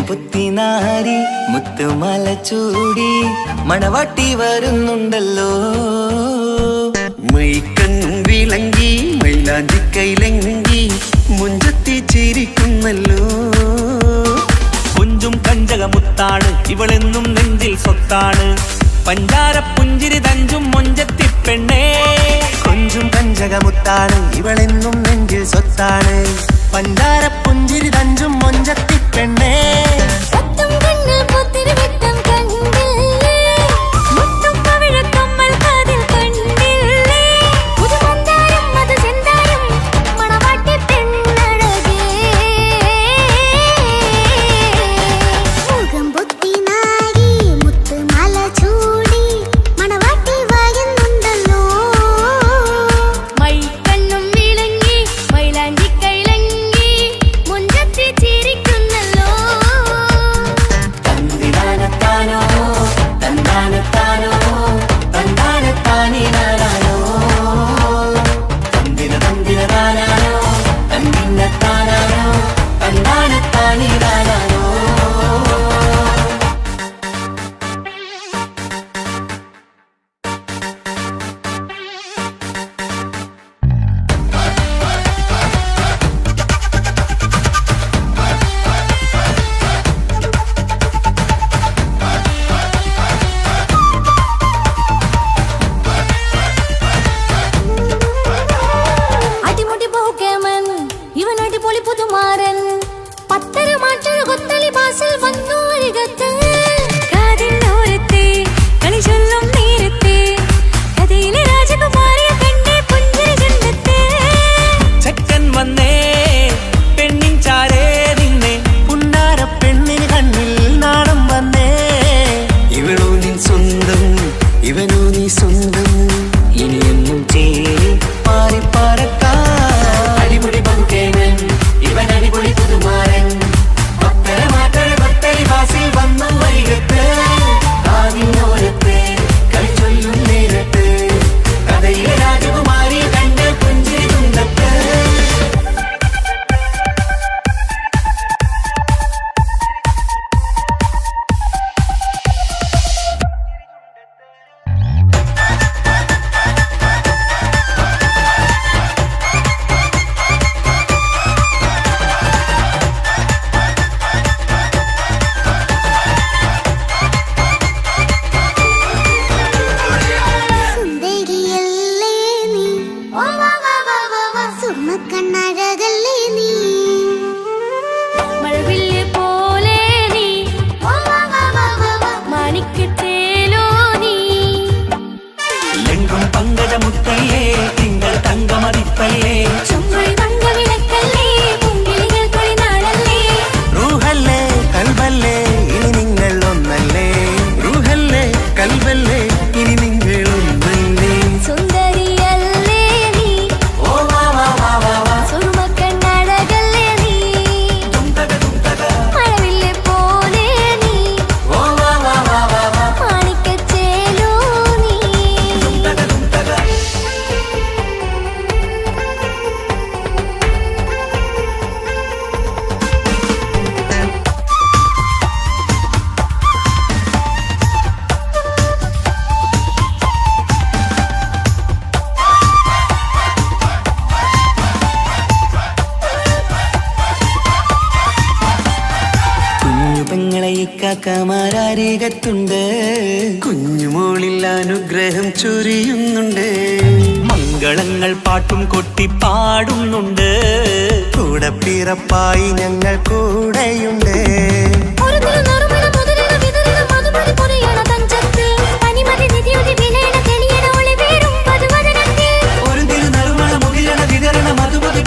പുത്തിനാരി മുത്തുമല ചൂടി മണവാട്ടി വരുന്നുണ്ടല്ലോ. മൈക്കണ്ണും വിളങ്ങി മൈലാഞ്ചി കൈലങ്കി മുഞ്ചത്തി ചിരിക്കുന്നല്ലോ. കുഞ്ചും കഞ്ചകമുത്താണ് ഇവളെന്നും നെഞ്ചിൽ സ്വത്താണ്. പഞ്ചാര പുഞ്ചിരി തഞ്ചും മൊഞ്ചത്തി പെണ്ണേ. കൊഞ്ചും കഞ്ചകമുത്താണ് ഇവളെന്നും നെഞ്ചിൽ സ്വത്താണ്. പഞ്ചാര പുഞ്ചിരി തഞ്ചും മൊഞ്ചത്തി പെണ്ണേ. കാക്കമാരരികത്തുണ്ട്. കുഞ്ഞുമോളിൽ അനുഗ്രഹം ചൊരിയുന്നുണ്ട്. മംഗളങ്ങൾ പാട്ടും കൊട്ടി പാടുന്നുണ്ട്. കൂടെ പിറപ്പായി ഞങ്ങൾ കൂടെയുണ്ട്. മധുമതി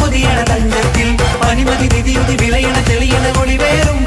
പൊതിയണ തഞ്ചത്തിൽ പനിമതി നിധിയുതി വിളയണ തെളിയണ ഒളിവേറും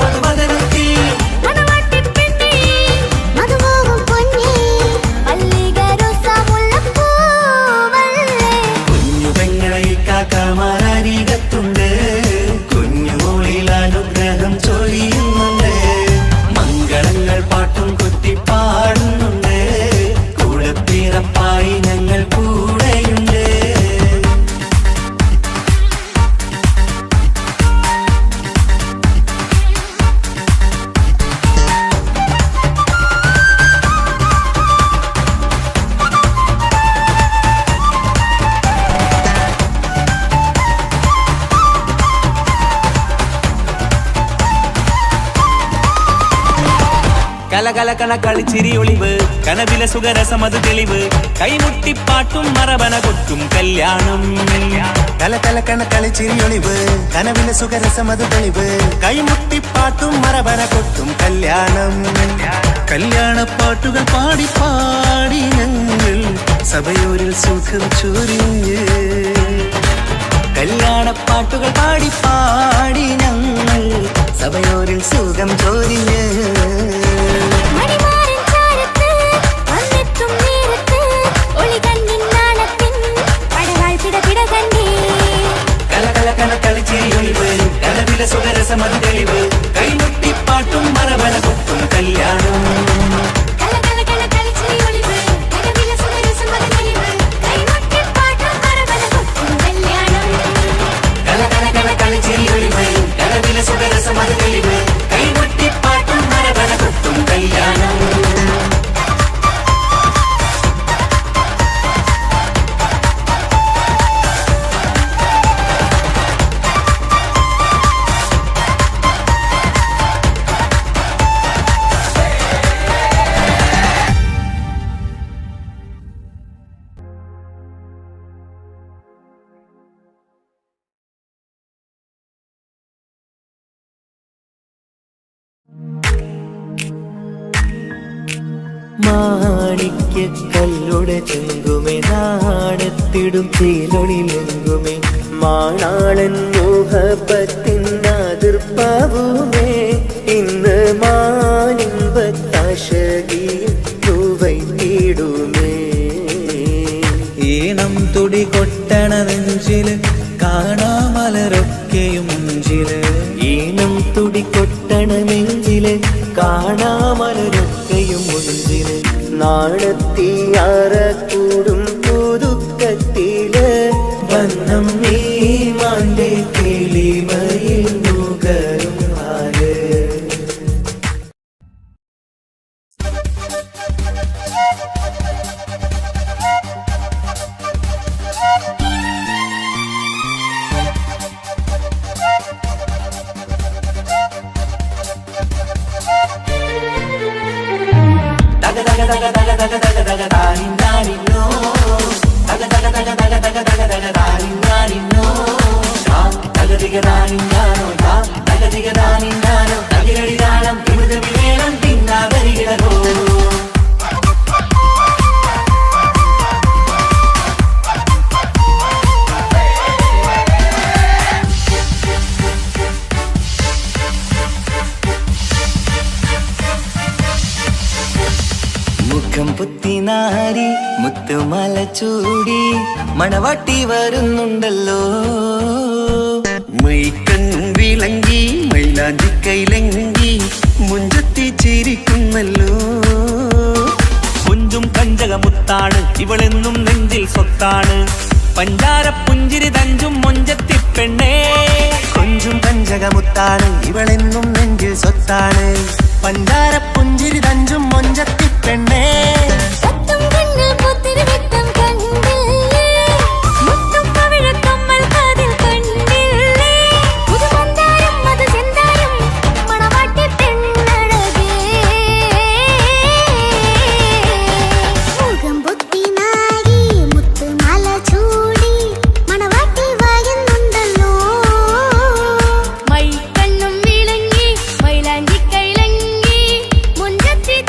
കലകലകണ കളിച്ചിരി ഒളിവ് കനവില സുഖരസമത് തെളിവ് കൈമുട്ടിപ്പാട്ടും മറവന കൊട്ടും കല്യാണം കലകലകണ കളിച്ചിരി ഒളിവ് കനവിലെ സുഖരസമത് തെളിവ് കൈമുട്ടിപ്പാട്ടും മറവന കൊട്ടും കല്യാണം കല്യാണപ്പാട്ടുകൾ പാടി പാടി ഞങ്ങൾ സഭയോരിൽ സുഖം ചൊരിഞ്ഞ് കല്യാണപ്പാട്ടുകൾ പാടി പാടി ഞങ്ങൾ സഭയോരിൽ സുഖം ചൊരിഞ്ഞ് സുഖരസമത് തെളിവ് കൈമുട്ടിപ്പാട്ടും മറവന കൊട്ടും കല്യാണം സുഖരസമത് തെളിവ് കൈമുട്ടിപ്പാട്ടും മറവന കൊട്ടും കല്യാണം മാണിക്യക്കല്ലുടെ ചെങ്കുമേ നാണത്തിടും തീലൊളിലെങ്കുമേ മാണാളൻ മോഹപ്പത്തിൻ അതിർപ്പാവുമേ ഇന്ന് മാനിമ്പത്താശകിയും തൂവൈത്തിടുമേ ഈണം തുടി കൊട്ടണ നെഞ്ചില് കാണാമലരൊക്കെയും മുഞ്ചില് ഈണം തുടി കൊട്ടണ നെഞ്ചില് കാണാമലരൊക്കെയും മുഞ്ചില് നാണത്തിയാറ കൂടും പുതുക്കത്തില് വന്നം നീ മാന്റെ കിളിമയിൽ നുകരും ആര് മുഖം പുത്തിനാരി മുത്തുമല ചൂടി മണവാട്ടി വരുന്നുണ്ടല്ലോ മൈക്കണ്ണും വിളങ്ങി മൈലാഞ്ചി കൈലങ്കി മുഞ്ചത്തി ചിരിക്കുന്നല്ലോ കുഞ്ചും കഞ്ചകമുത്താണ് ഇവളെന്നും നെഞ്ചിൽ സ്വത്താണ് പഞ്ചാര പുഞ്ചിരി തഞ്ചും മൊഞ്ചത്തി പെണ്ണേ കൊഞ്ചും കഞ്ചകമുത്താണ് ഇവളെന്നും നെഞ്ചിൽ സ്വത്താണ് പഞ്ചാര പുഞ്ചിരി തഞ്ചും മൊഞ്ചത്തി പെണ്ണേ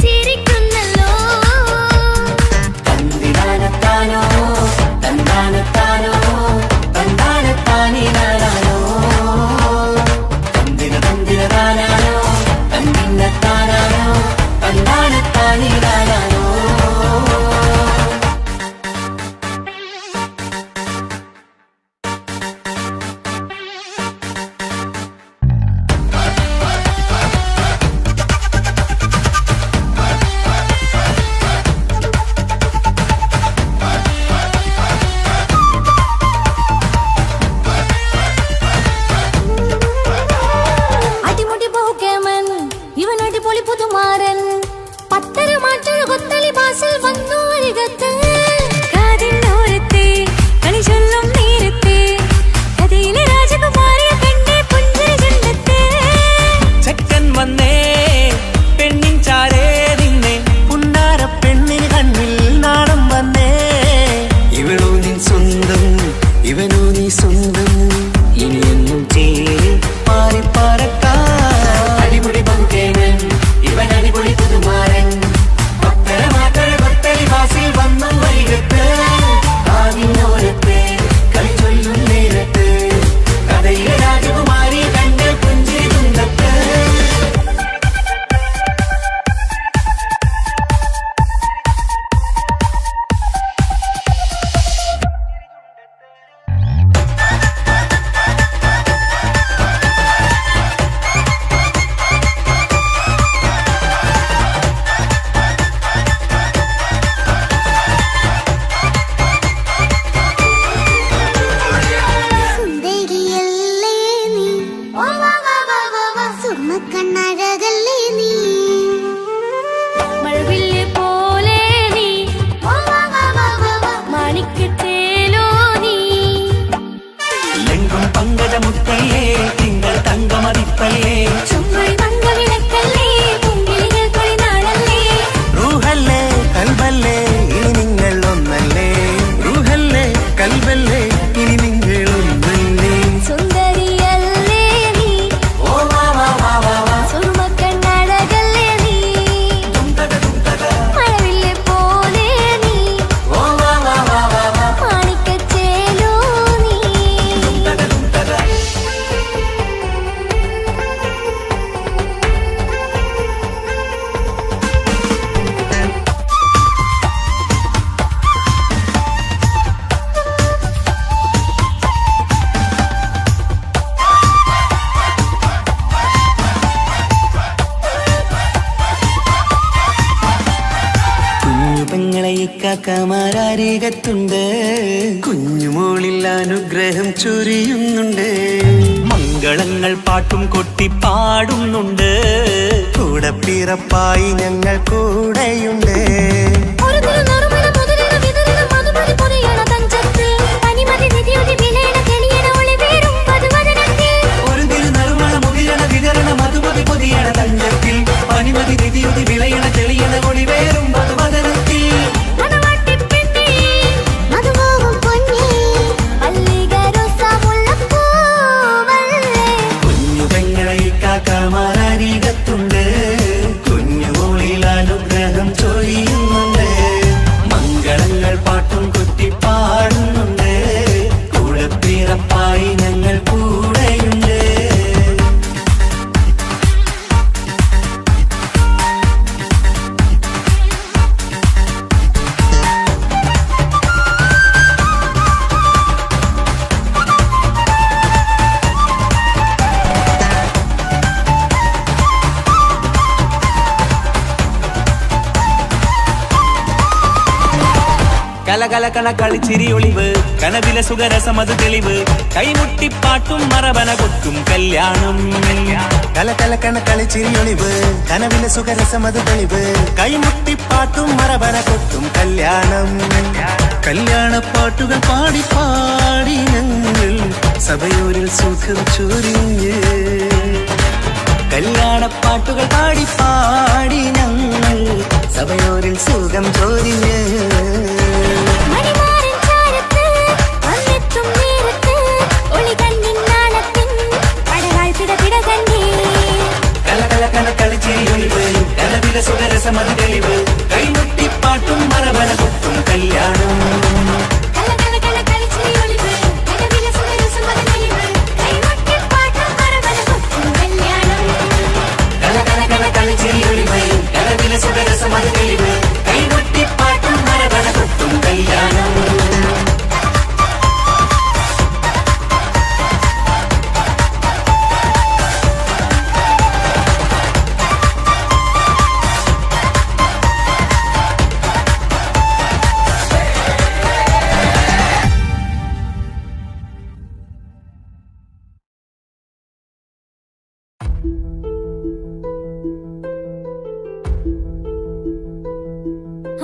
ചിരിക്കുന്നല്ലോ ഇക്കാക്കമാരരികത്തുണ്ട്. കുഞ്ഞുമോളിൽ അനുഗ്രഹം ചൊരിയുന്നുണ്ട്. മംഗളങ്ങൾ പാട്ടും കൊട്ടി പാടുന്നുണ്ട്. കൂടെ പിറപ്പായി ഞങ്ങൾ കൂടെയുണ്ട്. ഒരു തിരുനറുമണ മുതിരണ വിതരണ മധുമതി പൊതിയണ തഞ്ചത്തിൽ പനിമതി നിധിയുതി വിളയണ തെളിയണ ഒളിവേറും മധുവദനത്തിൽ. കുഞ്ഞു പെങ്ങളെ ഇക്കാക്കമാരരികത്തുണ്ട്. കുഞ്ഞുമോളിൽ അനുഗ്രഹം ചൊരിയുന്നുണ്ട്. മംഗളങ്ങൾ പാട്ടും കുത്തി പാടുന്നുണ്ട്. കൂടെ പിറപ്പായി ഞങ്ങൾ കൂടെയുണ്ട്. കലകലകണ കളിച്ചിരി ഒളിവ് കനവിലെ സുഖരസമത് തെളിവ് കൈമുട്ടിപ്പാട്ടും മറവന കൊട്ടും കല്യാണം. കലകലക്കണ കളിച്ചിരിയൊളിവ് കനവിലെ സുഖരസമത് തെളിവ് കൈമുട്ടിപ്പാട്ടും മറവന കൊട്ടും കല്യാണം. കല്യാണപ്പാട്ടുകൾ പാടി പാടി ഞങ്ങൾ സഭയോരിൽ സുഖം ചൊരിഞ്ഞ്. കല്യാണപ്പാട്ടുകൾ പാടി പാടി ഞങ്ങൾ സഭയോരിൽ സുഖം ചൊരിഞ്ഞ്. കളിച്ചിരിയൊളിവ് കനവിലെ സുഖരസമത് തെളിവ് കൈമുട്ടിപ്പാട്ടും മറവന കൊട്ടും കല്യാണം. കലകലകണ കളിച്ചിരിയൊളിവ് കനവിലെ സുഖരസമത് തെളിവ് കൈമുട്ടിപ്പാട്ടും മറവന കൊട്ടും കല്യാണം.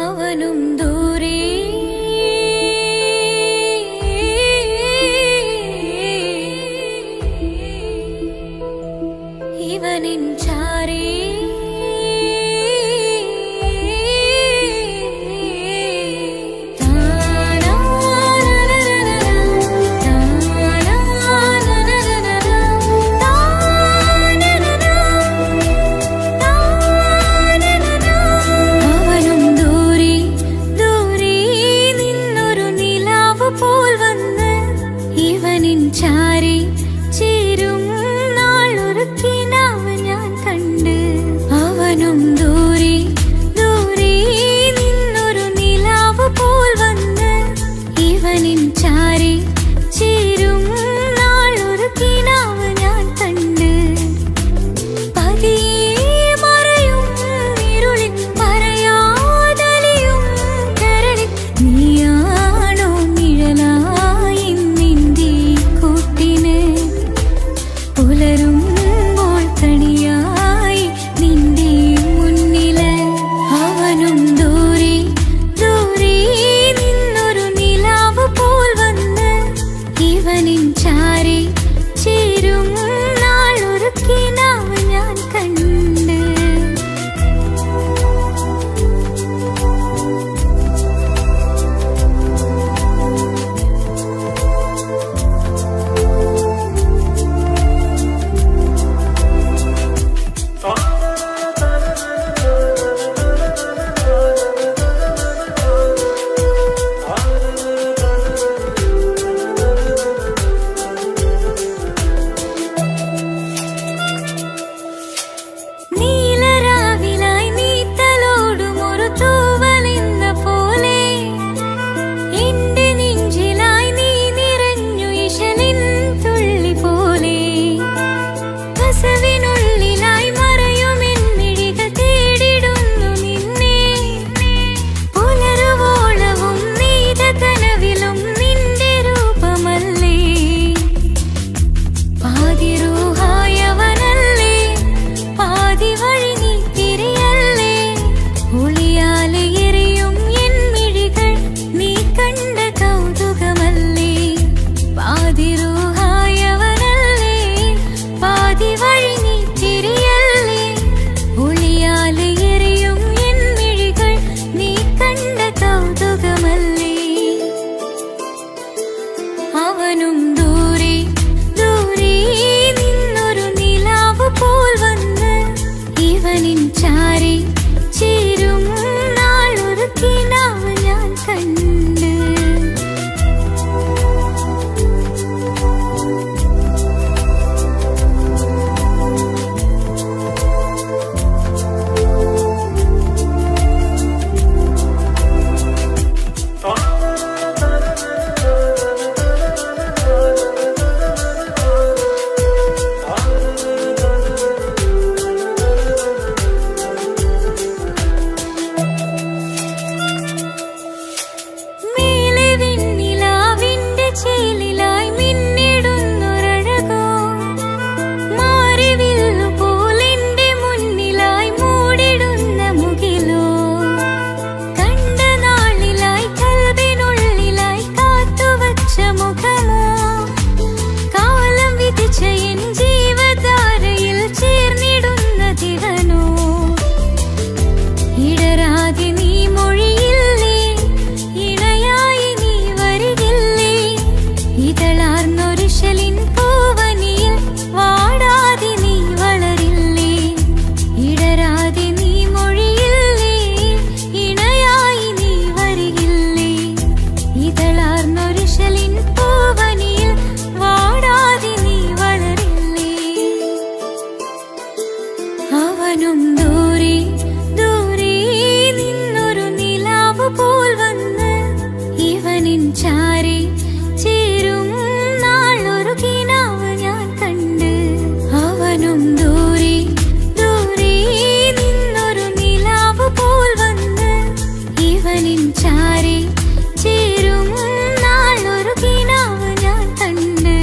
അവനും ദൂരെ ഇവനിൻ ചാരേ ചാരി ചേരും നാളൊരു കിനാവ് ഞാൻ കണ്ട്. അവനും ദൂരെ ദൂരെ നിന്നൊരു നിലാവ് പോൽ വന്ന് ഇവനിൻ ചാരെ ചേരും നാളൊരു കിനാവ് ഞാൻ കണ്ട്. അവനും ദൂരെ ദൂരെ നിന്നൊരു നിലാവ് പോൽ വന്ന് ഇവനിൻ ചാരെ ചേരും നാളൊരു കിനാവ് ഞാൻ കണ്ട്.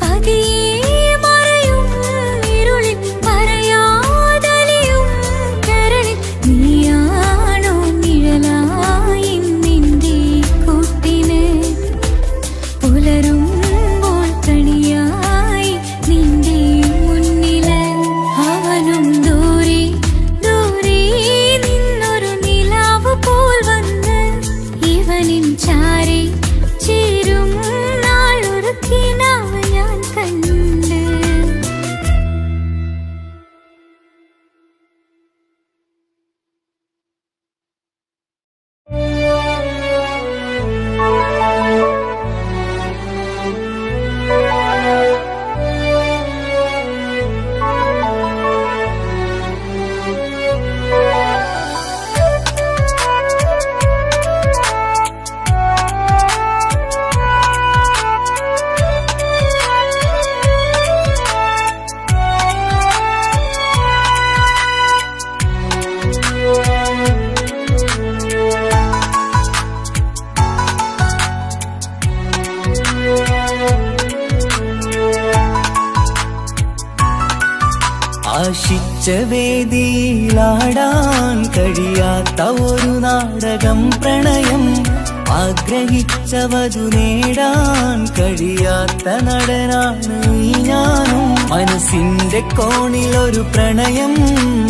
പതിയെ മറയും ഇരുളിൽ പറയാതലിയും കരളിൽ നീയാണോ നിഴലായി നിന്റെ കൂട്ടിന്. പുലരുമ്പോൾ കണിയായി നിന്റെ മുന്നില്. അവനും ദൂരെ ദൂരെ നിന്നൊരു നിലാവ് പോൽ വന്ന് ഇവനിൻ ചാരെ ചേരും നാളൊരു കിനാവ് ഞാൻ കണ്ട്. ആശിച്ച വേദിയിലാടാൻ കഴിയാത്ത ഒരു നാടകം പ്രണയം. ആഗ്രഹിച്ചവതു നേടാൻ കഴിയാത്ത നടനാണ് ഈ ഞാനും. മനസ്സിന്റെ കോണിലൊരു പ്രണയം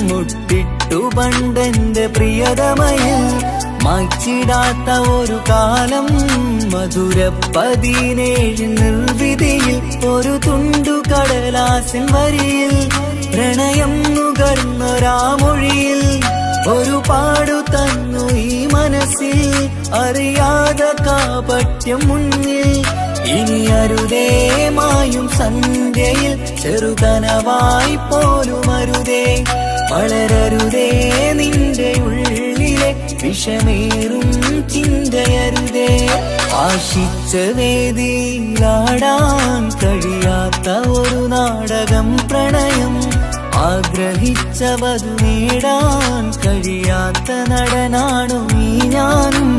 മുട്ടിട്ടു പണ്ടെന്റെ പ്രിയതമയിൽ. മായ്ച്ചിടാത്ത ഒരു കാലം മധുര 17 നിർവിധിയിൽ. ഒരു തുണ്ടു കടലാസിൻ വരിയിൽ പ്രണയം നുകർന്നൊരാമൊഴിയിൽ. ഒരു പാടു തന്നു ഈ മനസ്സിൽ അറിയാതെ കാപട്യം മുന്നിൽ. ഇനി അരുതേ മായും സന്ധ്യയിൽ ചെറുകനവായി പോലും അരുതേ. വളരരുതേ നിന്റെ ഉള്ളിലെ വിഷമേറും ചിന്തയരുതേ. ആശിച്ച വേദിയിലാടാൻ കഴിയാത്ത ഒരു നാടകം പ്രണയം. ആഗ്രഹിച്ചവതു നേടാൻ കഴിയാത്ത നടനാണു ഈ ഞാനും.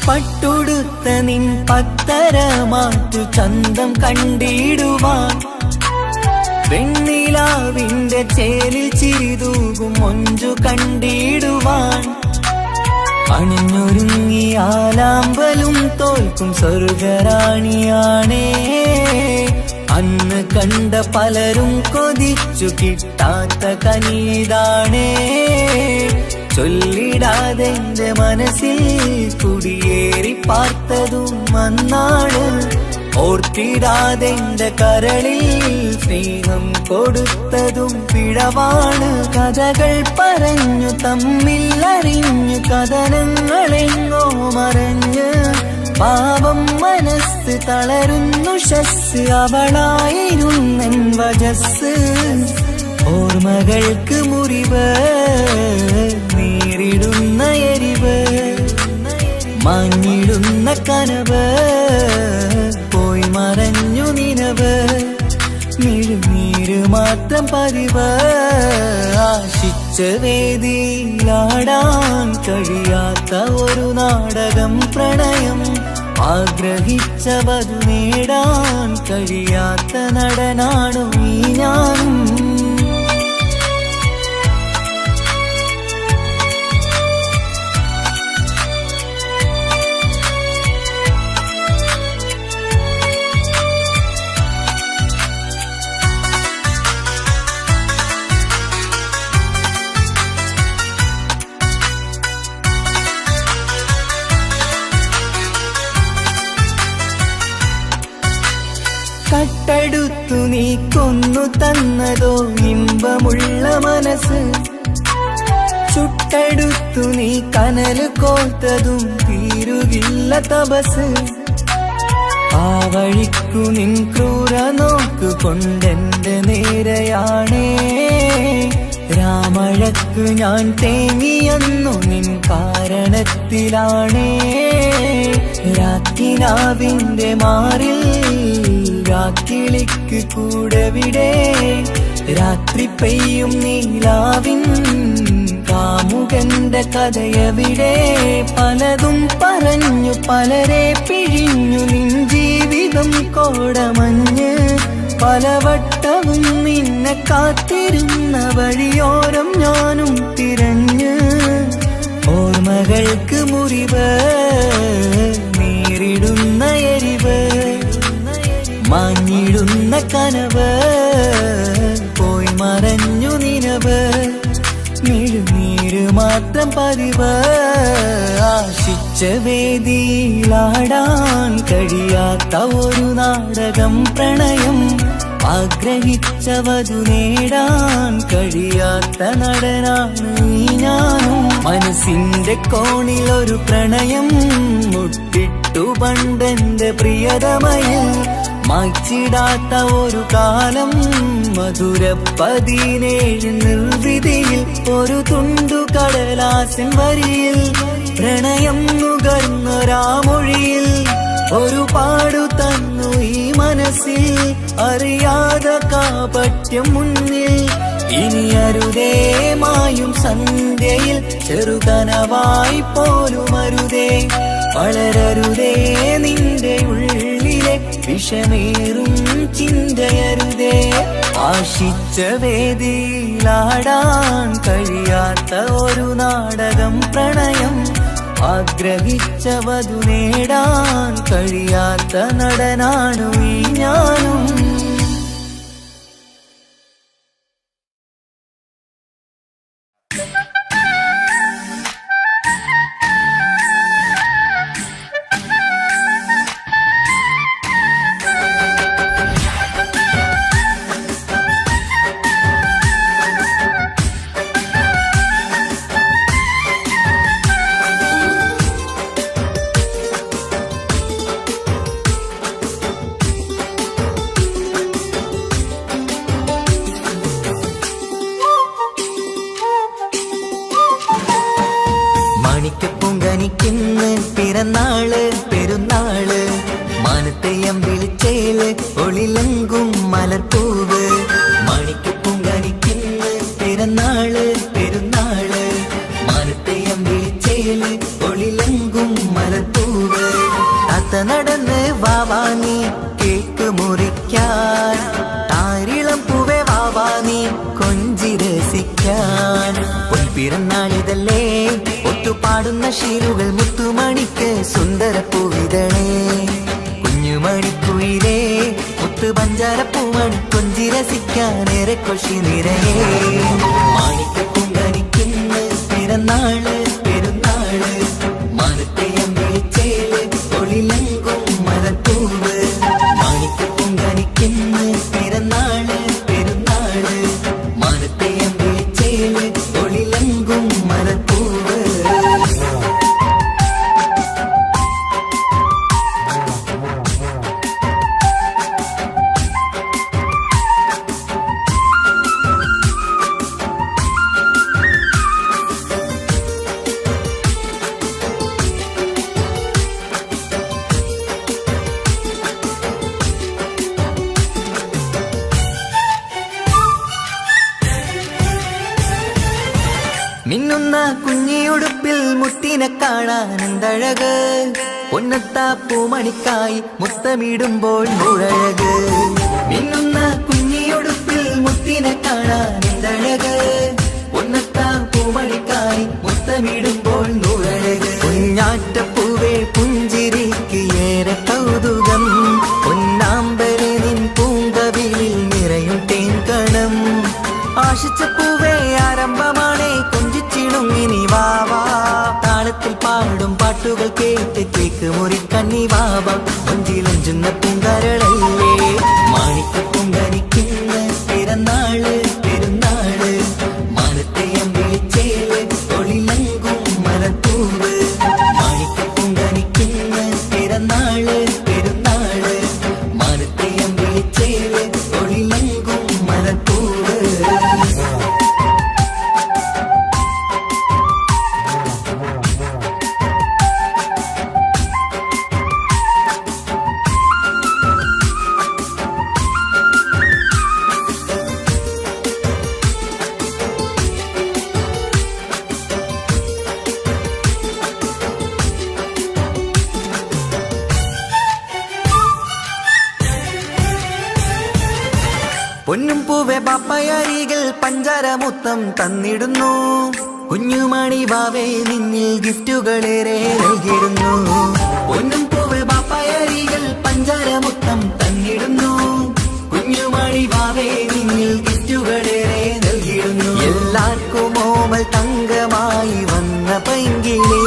പട്ടുടുത്ത നിൻ പത്തര മാറ്റു ചന്തം കണ്ടിടുവാൻ. വെണ്ണിലാവിന്റെ ചേലിൽ ചിരിതൂകും മൊഞ്ചു കണ്ടിടുവാൻ. അണിഞ്ഞൊരുങ്ങിയാലാമ്പലും തോൽക്കും സ്വർഗറാണിയാണേ. അന്ന് കണ്ട പലരും കൊതിച്ചു കിട്ടാത്ത കനീതാണേ. ചൊല്ലിടാതെ എന്റെ മനസ്സിൽ കുടിയേറി പാർത്തതും അന്നാണ്. ഓർത്തിടാതെ എന്റെ കരളിൽ സ്നേഹം കൊടുത്തതും പിഴവാണ്. കഥകൾ പറഞ്ഞു തമ്മിൽ അറിഞ്ഞു കഥനങ്ങളെങ്ങോ മറഞ്ഞ്. പാപം മനസ്സ് തളരുന്നു ശസ് അവളായിരുന്നൻ വജസ്. ഓർമ്മകൾക്ക് മുറിവ് നേരിടുന്ന എരിവ്. മാഞ്ഞിടുന്ന കനവ് പോയി മറഞ്ഞു നിനവ്. മിഴുനീര് മാത്രം പതിവ്. ആശിച്ച വേദിയിലാടാൻ കഴിയാത്ത ഒരു നാടകം പ്രണയം. ആഗ്രഹിച്ചവതു നേടാൻ കഴിയാത്ത നടനാണു ഈ ഞാനും. ചുട്ടെടുത്തു നീ കൊന്നു തന്നതോ ഇമ്പമുള്ള മനസ്സ്, ചുട്ടെടുത്തു നീ കനല് കോർത്തതും തീരുകില്ല തപസ്. ആ വഴിക്കു നിൻ ക്രൂര നോക്കു കൊണ്ടെന്റെ നേരെയാണേ, രാമഴക്കു ഞാൻ തേങ്ങിയെന്നു നിൻ കാരണത്തിലാണേ. രാത്തിനാവിന്റെ മാറിൽ രാക്കിളിക്ക് കൂടെവിടെ, രാത്രി പെയ്യും നീലാവിൻ കാമുകന്റെ കഥയവിടെ. പലതും പറഞ്ഞു പലരെ പിഴിഞ്ഞു നിൻ ജീവിതം കോടമഞ്ഞ്, പലവട്ടവും നിന്നെ കാത്തിരുന്ന വഴിയോരം ഞാനും തിരഞ്ഞ്. ഓർമ്മകൾക്ക് മുറിവ് നേരിടുന്ന എരിവ്, മാഞ്ഞിടുന്ന കനവ് പോയി മറഞ്ഞു നിനവ്. നീര് മാത്രം പതിവ്, ആശിച്ച വേദിയിലാടാൻ കഴിയാത്ത ഒരു നാടകം പ്രണയം. ആഗ്രഹിച്ചവതു നേടാൻ കഴിയാത്ത നടനാണ് ഈ ഞാനും. മനസ്സിന്റെ കോണിലൊരു പ്രണയം മുട്ടിട്ടു പണ്ടെന്റെ പ്രിയതമയിൽ, മായ്ച്ചിടാത്ത ഒരു കാലം മധുര 17 നിർവൃതിയിൽ. ഒരു തുണ്ടു കടലാസിൻ വരിയിൽ പ്രണയം നുകർന്നൊരാമൊഴിയിൽ, ഒരു പാടു തന്നു ഈ മനസ്സിൽ അറിയാതെ കാപട്യം മുന്നിൽ. ഇനി അരുതേ മായും സന്ധ്യയിൽ ചെറുകനവായി പോലും അരുതേ, വളരരുതേ നിന്റെ ഉള്ളിലെ വിഷമേറും ചിന്തയരുതേ. ആശിച്ച വേദിയിലാടാൻ കഴിയാത്ത ഒരു നാടകം പ്രണയം, ആഗ്രഹിച്ചവതു നേടാൻ കഴിയാത്ത നടനാണു ഈ ഞാനും. മാണിക്കപ്പൂങ്കനിക്കിന്ന് പിറന്നാള് പെരുന്നാള്, മാനത്തെയം വിളിച്ചേല് ഒളിലങ്കും മലർപ്പൂവ്. മാണിക്കപ്പൂങ്കനിക്കിന്ന് പിറന്നാള് പെരുന്നാള്, മാനത്തെയം വിളിച്ചേല് ഒളിലങ്കും മലർപ്പൂവ്. താത്ത നടന്ന് വാവാനി കേക്ക് മുറിക്കാൻ, താരിളം പൂവേ വാവാനി കൊഞ്ചി രസിക്കാൻ. പൊൻപിറന്നാളിതല്ലേ ഒത്തുപാടുന്ന ശീലുകൾ മുത്തുമണിക്ക് സുന്ദരപ്പൂവിതളേ. കുഞ്ഞുമണിക്കുയിലേ മുത്തു പഞ്ചാരപ്പൂമണി കൊഞ്ചി രസിക്കാനേറെ കൊഷി നിറയേ. മാണിക്കപ്പൂങ്കനിക്കിന്ന് പിറന്നാള് പെരുന്നാള്, മാനത്തെയം വിളിച്ചേല് ഒളിലങ്കും മലർപ്പൂവ്. മാണിക്കപ്പൂങ്കനിക്കിന്ന് പിറന്നാള് പെരുന്നാള്, മാനത്തെയം വിളിച്ചേല് ഒളിലങ്കും മലർപ്പൂവ്. മിന്നുന്ന കുഞ്ഞിയുടുപ്പിൽ മുത്തിനെ കാണാൻ എന്തഴക്, പൊന്നത്താ പൂമണിക്കായി മുത്തമിടുമ്പോൾ മുഴഴക്. മിന്നുന്ന കുഞ്ഞിയുടുപ്പിൽ മുത്തിനെ കാണാൻ എന്തഴക്, പൊന്നത്താ പൂമണിക്കായി മുത്തമിടുമ്പോൾ മുഴഴക്. കുഞ്ഞാറ്റപ്പൂവേ പുഞ്ചിരിക്ക് ഏറെ കൗതുകം, പൊന്നാമ്പരെ നിൻ പൂങ്കവിളിൽ നിറയും തേൻകണം. ആശിച്ച പൂവേ ആരംഭമാണേ കൊഞ്ചിച്ചിടുങ്ങിനി വാവാ, താളത്തിൽ പാടും പാട്ടുകൾ കേട്ട് കേക്ക് മുറിക്കണ്ണി വാവാ. കൊഞ്ചിലഞ്ചുന്ന പൂങ്കരളല്ലേ മാണി പൊന്നും പൂവെ ബാപ്പയരികിൽ പഞ്ചാര മുത്തം തന്നിടുന്നു. കുഞ്ഞുമണി വാവേ നിന്നിൽ ഗിഫ്റ്റുകളേറെ നൽകിടുന്നു. പൊന്നും പൂവെ ബാപ്പയരികിൽ പഞ്ചാര മുത്തം തന്നിടുന്നു. കുഞ്ഞുമണി വാവേ നിന്നിൽ ഗിഫ്റ്റുകളേറെ നൽകിടുന്നു. എല്ലാവർക്കും ഓമൽ തങ്കമായി വന്ന പൈങ്കിളി,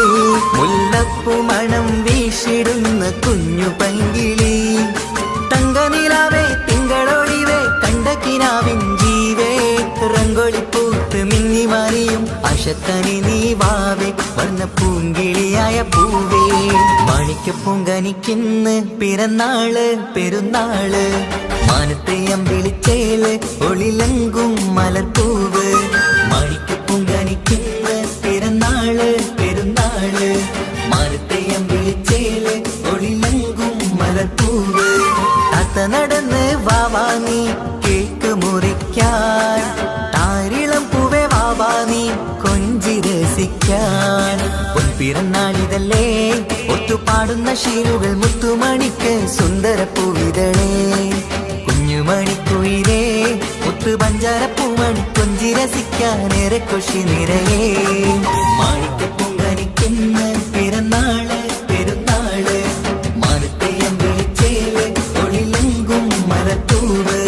മുല്ലപ്പൂ മണം വീശിടുന്ന കുഞ്ഞു പൈങ്കിളി. തങ്കനിലാവേ തിങ്കളൊളിവേ കണ്ടക്കിനാവിൻ ജീവേ, റംഗോളിപ്പൂത്ത് മിന്നി മാറിയും അശത്തനി നീ വാവേ, വർണ്ണ പൂങ്കിളിയായ പൂവേ. മാണിക്കപ്പൂങ്കനിക്കിന്ന് പിറന്നാള് പെരുന്നാള്, മാനത്തെ അമ്പിളിച്ചേല് ഒളിലങ്കും മലർപ്പൂവ്. മാണിക്കപ്പൂങ്കനിക്കിന്ന് പിറന്നാള് പെരുന്നാള്, മാനത്തെ അമ്പിളിച്ചേല് ഒളിലങ്കും മലർപ്പൂവ്. താത്ത നടന്ന് വാവാ നീ കേക്ക് മുറിക്കാൻ, താരിളം പൂവേ വാവാ നീ കൊഞ്ചി രസിക്കാൻ. പൊൻപിറന്നാളിതല്ലേ ഒത്തുപാടുന്ന ശീലുകൾ മുത്തുമണിക്ക് സുന്ദര പൂവിതളേ. കുഞ്ഞുമണിക്കുയിലേ മുത്തു പഞ്ചാരപ്പൂമണി കൊഞ്ചി രസിക്കാനേറെ കൊഷി നിറയേ. മാണിക്കപ്പൂങ്കനിക്കുന്ന പിറന്നാള് പെരുന്നാള്, മാനത്തെ അമ്പിളിച്ചേല് ഒളിലങ്കും മലർപ്പൂവ്.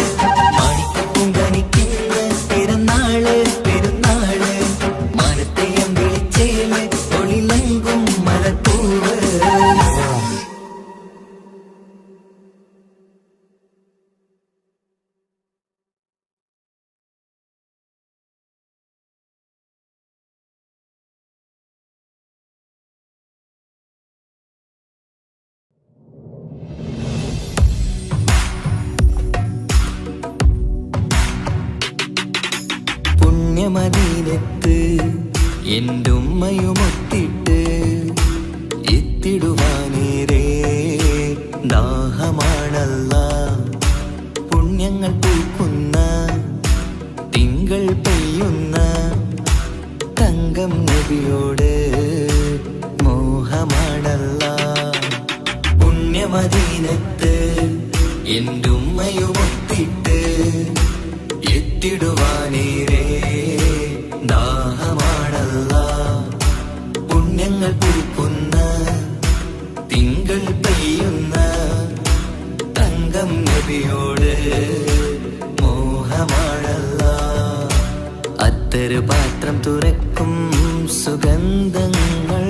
മാണിക്കപ്പൂങ്കനിക്കുന്ന പിറന്നാള് പെരുന്നാള്, മാനത്തെ അമ്പിളിച്ചേല് ഒളിലങ്കും മലർപ്പൂവ്. പുണ്യമദീനത്ത് എൻ്റെ ഉമ്മയുമൊത്തിട്ട് എത്തിടുവാനേരെ ദാഹമാണല്ല. പുണ്യങ്ങൾ പൂക്കുന്ന തിങ്കൾ പെയ്യുന്ന തങ്കം നബിയോട് മോഹമാണല്ല. പുണ്യമദീനത്ത് എൻ്റെ ഉമ്മയുമൊത്തിട്ട് എത്തിടുവാനേരെ ദാഹമാണല്ല. പുണ്യങ്ങൾ പൂക്കുന്ന തിങ്കൾ പെയ്യുന്ന തങ്കം നബിയോട് മോഹമാണല്ല. അത്തരു പാത്രം തുറക്കും സുഗന്ധങ്ങൾ,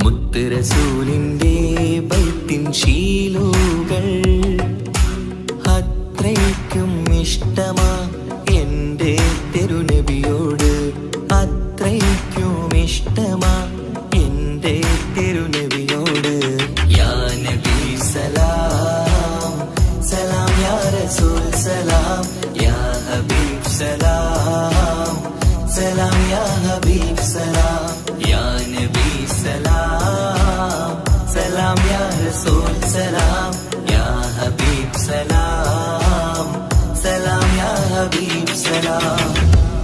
മുത്ത് റസൂലിന്റെ ബൈത്തിൻ ശീലുകൾ. അത്രയ്ക്കും ഇഷ്ടമാ എൻ്റെ തിരുനബിയോട്, അത്രയ്ക്കും ഇഷ്ടമാ എൻ്റെ തിരുനബിയോട്. യാ നബി സലാം സലാം, യാ റസൂൽ സലാം, യാ ഹബീബ് സലാം സലാം, യാ ഹബീബ് സലാം, യാ നബി സലാം സലാം, യാ റസൂൽ സലാം, യാ ഹബീബ് സലാം സലാം, യാ ഹബീബ് സലാം.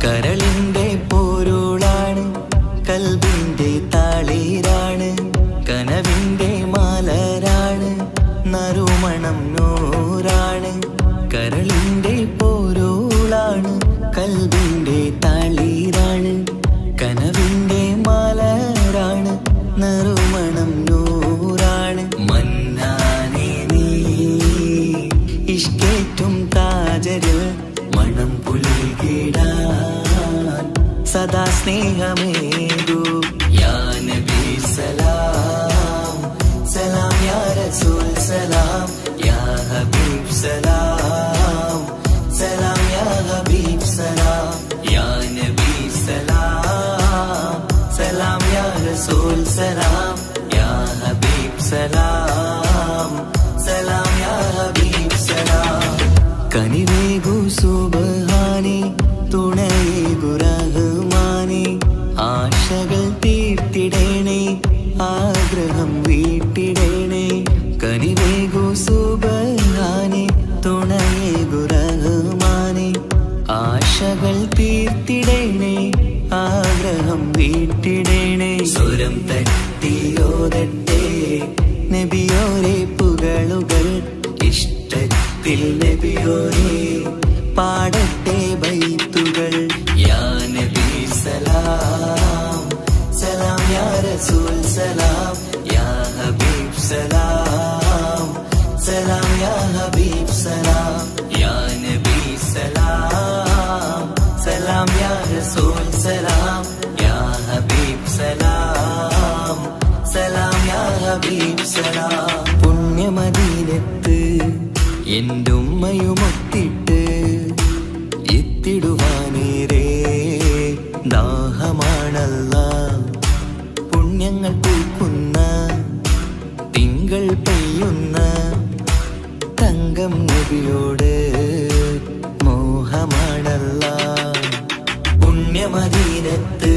കരളിന്റെ പോരുളാണ്, കൽബിന്റെ താളീരാണ്, കനവിന്റെ മാലരാണ്, നറുമണം നൂറാണ്. കരളിന്റെ പോരുളാണ്, കൽബിന്റെ താളീരാണ്, കനവിന്റെ മാലരാണ്, നറുമണം നൂറാണ്. മന്നാനേ നീ ഇഷ്കേറ്റും താജരിൽ മണം പുൽകിടാൻ സദാ സ്നേഹമേകൂ. യാ നബി സലാം സലാം, യാ റസൂൽ സലാം, യാ ഹബീബ് സലാം സലാം, യാ ഹബീബ് സലാം, യാ നബി സലാം സലാം, യാ റസൂൽ സലാം, യാ ഹബീബ് സലാം സലാം, യാ ഹബീബ് സലാം. കനിവേഗു സുബ്ഹാനേ, തുണയേകു റഹ്മാനേ, ആശകൾ തീർത്തിടേണേ, ആഗ്രഹം വീട്ടിടേണേ. കനിവേഗു സുബ്ഹാനേ, തുണയേകു റഹ്മാനേ, ആശകൾ തീർത്തിടേണേ, ആഗ്രഹം വീട്ടിടേണേ. സ്വരം തട്ടിയോതട്ടെ നബിയോരെ പുകളുകൾ, ഇഷ്ടത്തിൽ നബിയോരെ പാടട്ടെ ബൈത്തുകൾ. യാ നബി സലാം സലാം യാ റസൂൽ സലാം യാ ഹബീബ് സലാം സലാം യാ ഹബീബ് സലാം യാ നബി സലാം സലാം യാ റസൂൽ സലാം യാ ഹബീബ് സലാം സലാം യാ ഹബീബ് സലാം. പുണ്യമദീനത്ത് എൻ്റെ ഉമ്മയുമൊത്തിട്ട് എത്തിടുവാനേരേ ദാഹമാണല്ലാ. പുണ്യങ്ങൾ പൂക്കുന്ന തിങ്കൾ പെയ്യുന്ന തങ്കം നബിയോട് മോഹമാണല്ലാ. പുണ്യമദീനത്ത്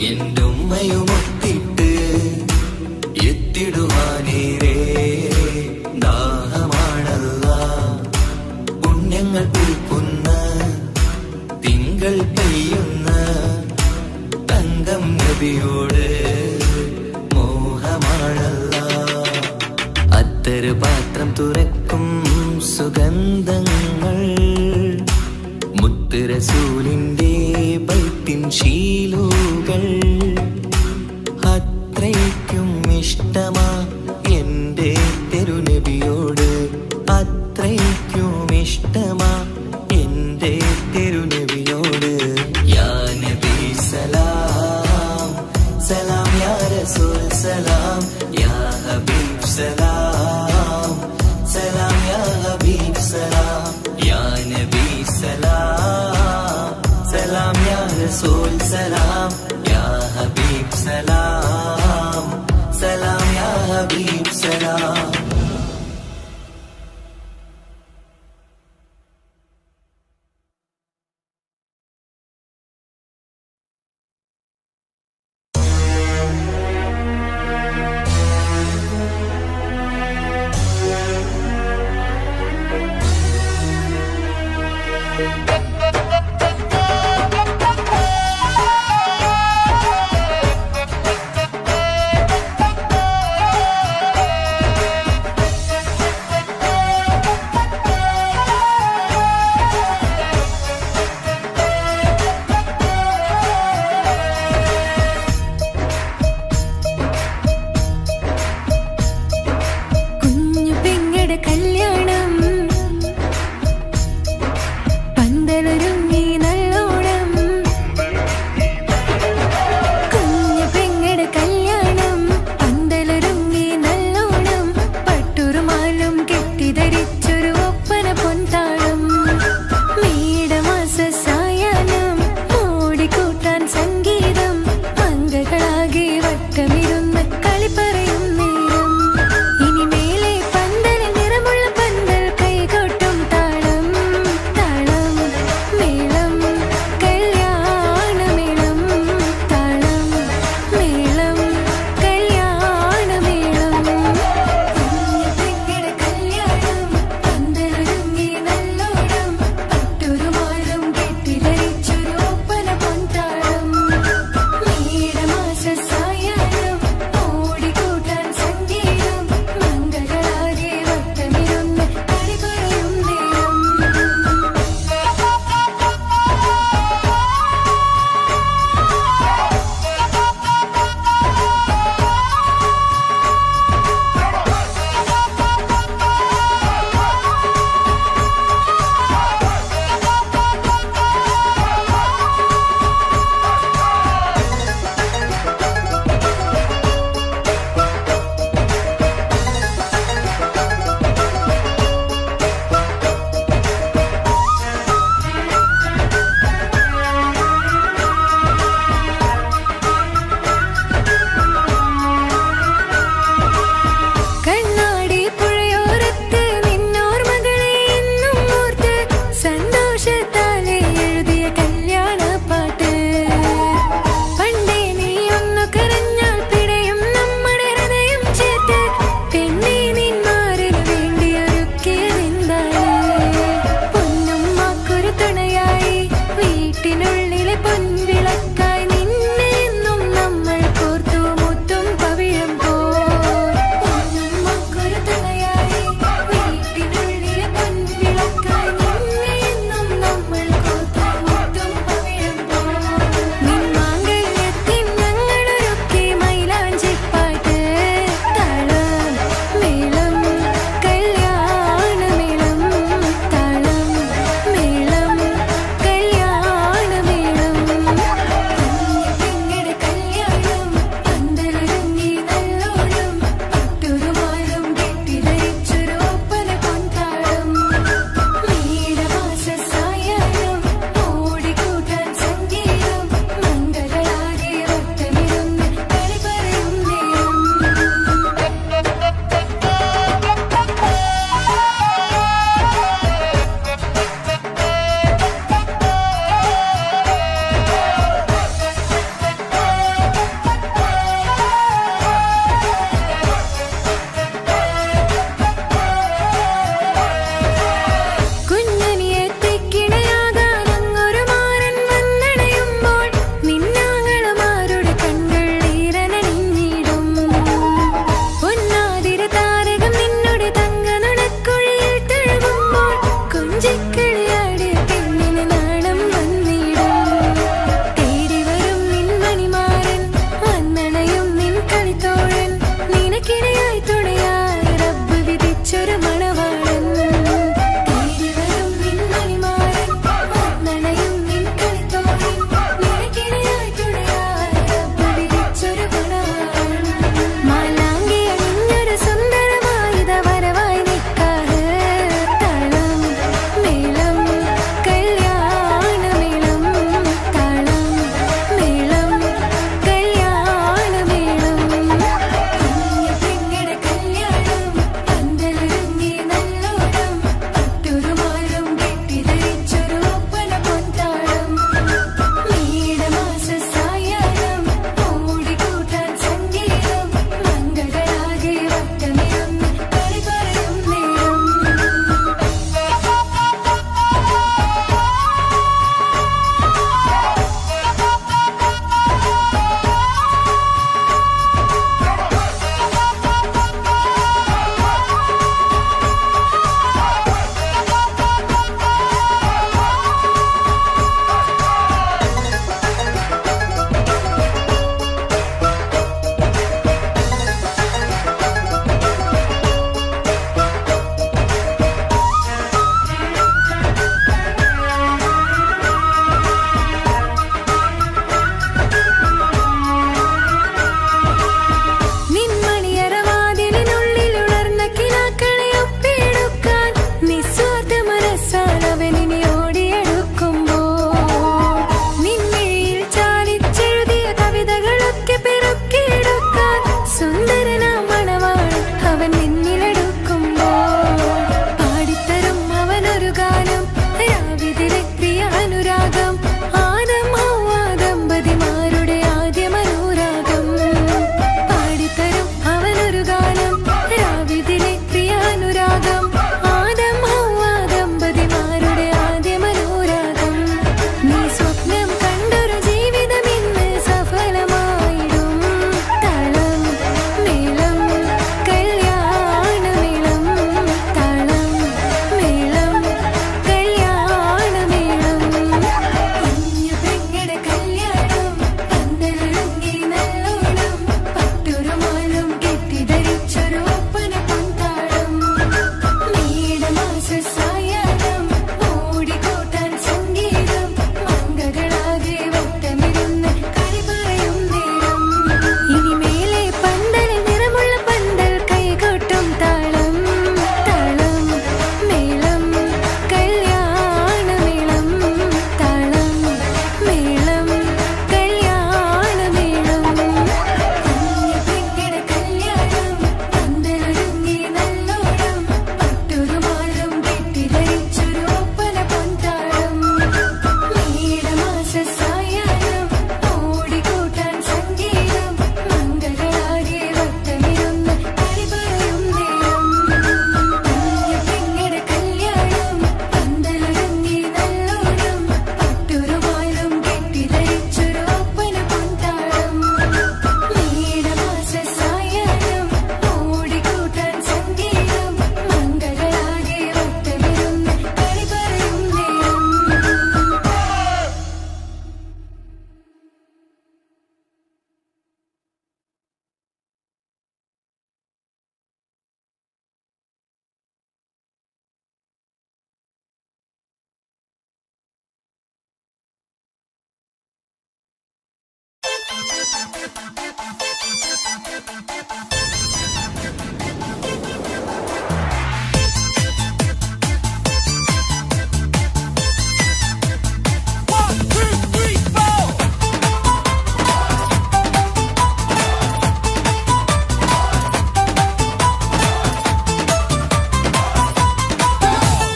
എൻ്റെ ഉമ്മയുമൊത്തിട്ട് എത്തിടുവാനേരേ ദാഹമാണല്ലാ. പുണ്യങ്ങൾ പൂക്കുന്ന തിങ്കൾ പെയ്യുന്ന തങ്കം നബിയോട് മോഹമാണല്ലാ. അത്തറ് പാത്രം തുറക്കും സുഗന്ധങ്ങൾ മുത്ത് റസൂലിന്റെ ബൈത്തിൻ ശീലുകൾ. അത്രയ്ക്കും ഇഷ്ടമാ എൻ്റെ തിരുനബിയോട്, അത്രയ്ക്കും ഇഷ്ടമാ എൻ്റെ തിരുനബിയോട്. യാ നബി സലാം സലാം യാ റസൂൽ സലാം യാ ഹബീബ് സലാം സലാം യാ ഹബീബ് സലാം യാ നബി സലാം സലാം യാ റസൂൽ സലാം യാ ഹബീബ് സലാം സലാം യാ ഹബീബ് സലാം.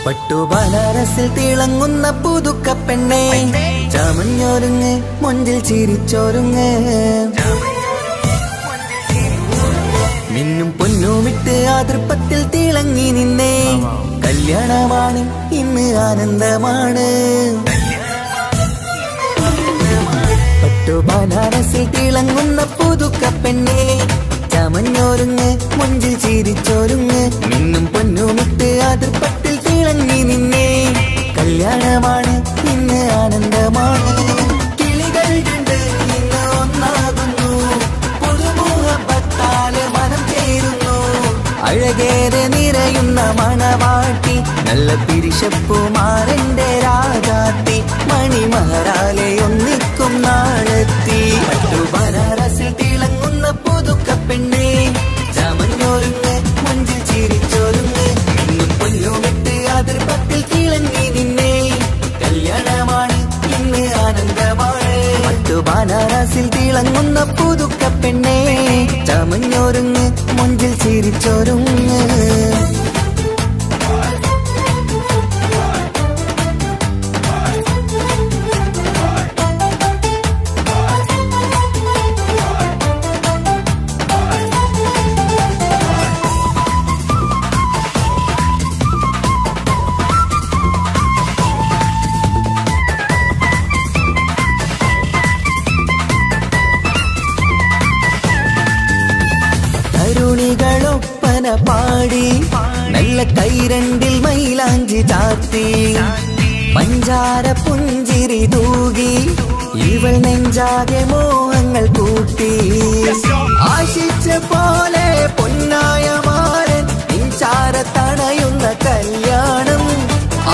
പട്ടുബനാരസിൽ തിളങ്ങുന്ന പുതുക്ക പെണ്ണെ ചമഞ്ഞൊരുങ്ങ് മൊഞ്ചിൽ ചിരിച്ചൊരുങ്ങ് മിന്നും പൊന്നുമിട്ട് ആതൃപ്പത്തിൽ തിളങ്ങി നിന്നേ കല്യാണമാണ് ഇന്ന് ആനന്ദമാണ് പട്ടുബനാരസിൽ തിളങ്ങുന്ന പുതുക്ക പെണ്ണെ ചമഞ്ഞൊരുങ്ങ് മൊഞ്ചിൽ ചിരിച്ചൊരുങ്ങ് മിന്നും പൊന്നുമിട്ട് ആതൃപ്പത്തിൽ തിളങ്ങി നിന്നേ കല്യാണമാണ് ഇന്ന് ആനന്ദമാണ് കിളികൾ കണ്ട് ഇന്ന് ഒന്നാകുന്നു പുതുമുഖത്താല് മനം ചേരുന്നു അഴകേറെ നിറയുന്ന മണവാട്ടി നല്ല പിരിശപ്പുമാരന്റെ രാജാത്തി മണിമഹറാലെ ഒന്നിക്കും നാളെത്തി പട്ടുബനാരസിൽ തിളങ്ങുന്ന പുതുക്ക പെണ്ണെ ചമഞ്ഞൊരുങ്ങ് മഞ്ചിൽ ചിരിച്ചൊരുങ്ങ് മിന്നും പൊന്നുമിട്ട് അതിർപ്പത്തിൽ തിളങ്ങി നിന്നേ കല്യാണമാണ് ഇന്ന് ആനന്ദമാണ് പട്ടുബനാരസിൽ തിളങ്ങുന്ന പുതുക്ക പെണ്ണെ ചമഞ്ഞൊരുങ്ങ് മഞ്ചിൽ ചിരിച്ചൊരുങ്ങ് തരുണികളൊപ്പന പാടി നല്ല കൈരണ്ടിൽ മൈലാഞ്ചി ചാത്തി പഞ്ചാര പുഞ്ചിരി തൂകി ഇവൾ നെഞ്ചാകെ മോഹങ്ങൾ കൂട്ടി ആശിച്ച പോലെ പൊന്നായ മാരൻ നിൻചാര തണയുന്ന കല്യാണം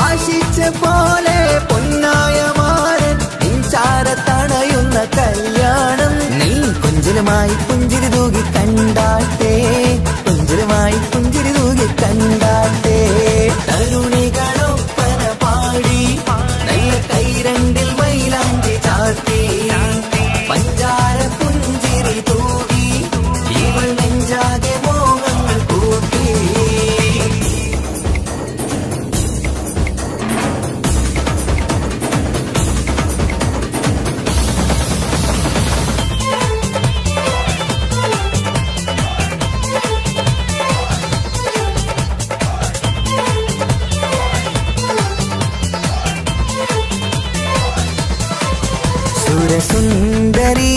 ആശിച്ച പോലെ പൊന്നായ മാരൻ നിൻചാര തണയുന്ന കല്യാണം നീ കൊഞ്ചലുമായി പുഞ്ചിരി തൂകി കണ്ടാട്ടെ കൊഞ്ചലുമായി പുഞ്ചിരി തൂകി കണ്ടാട്ടെ തരുണികളൊപ്പന പാടി നല്ല കൈരണ്ടിൽ മൈലാഞ്ചി ചാർത്തി പഞ്ചാര പുഞ്ചിരി തൂകി ഇവൾ നെഞ്ചാകെ മോഹങ്ങൾ കൂട്ടി സുരസുന്ദരി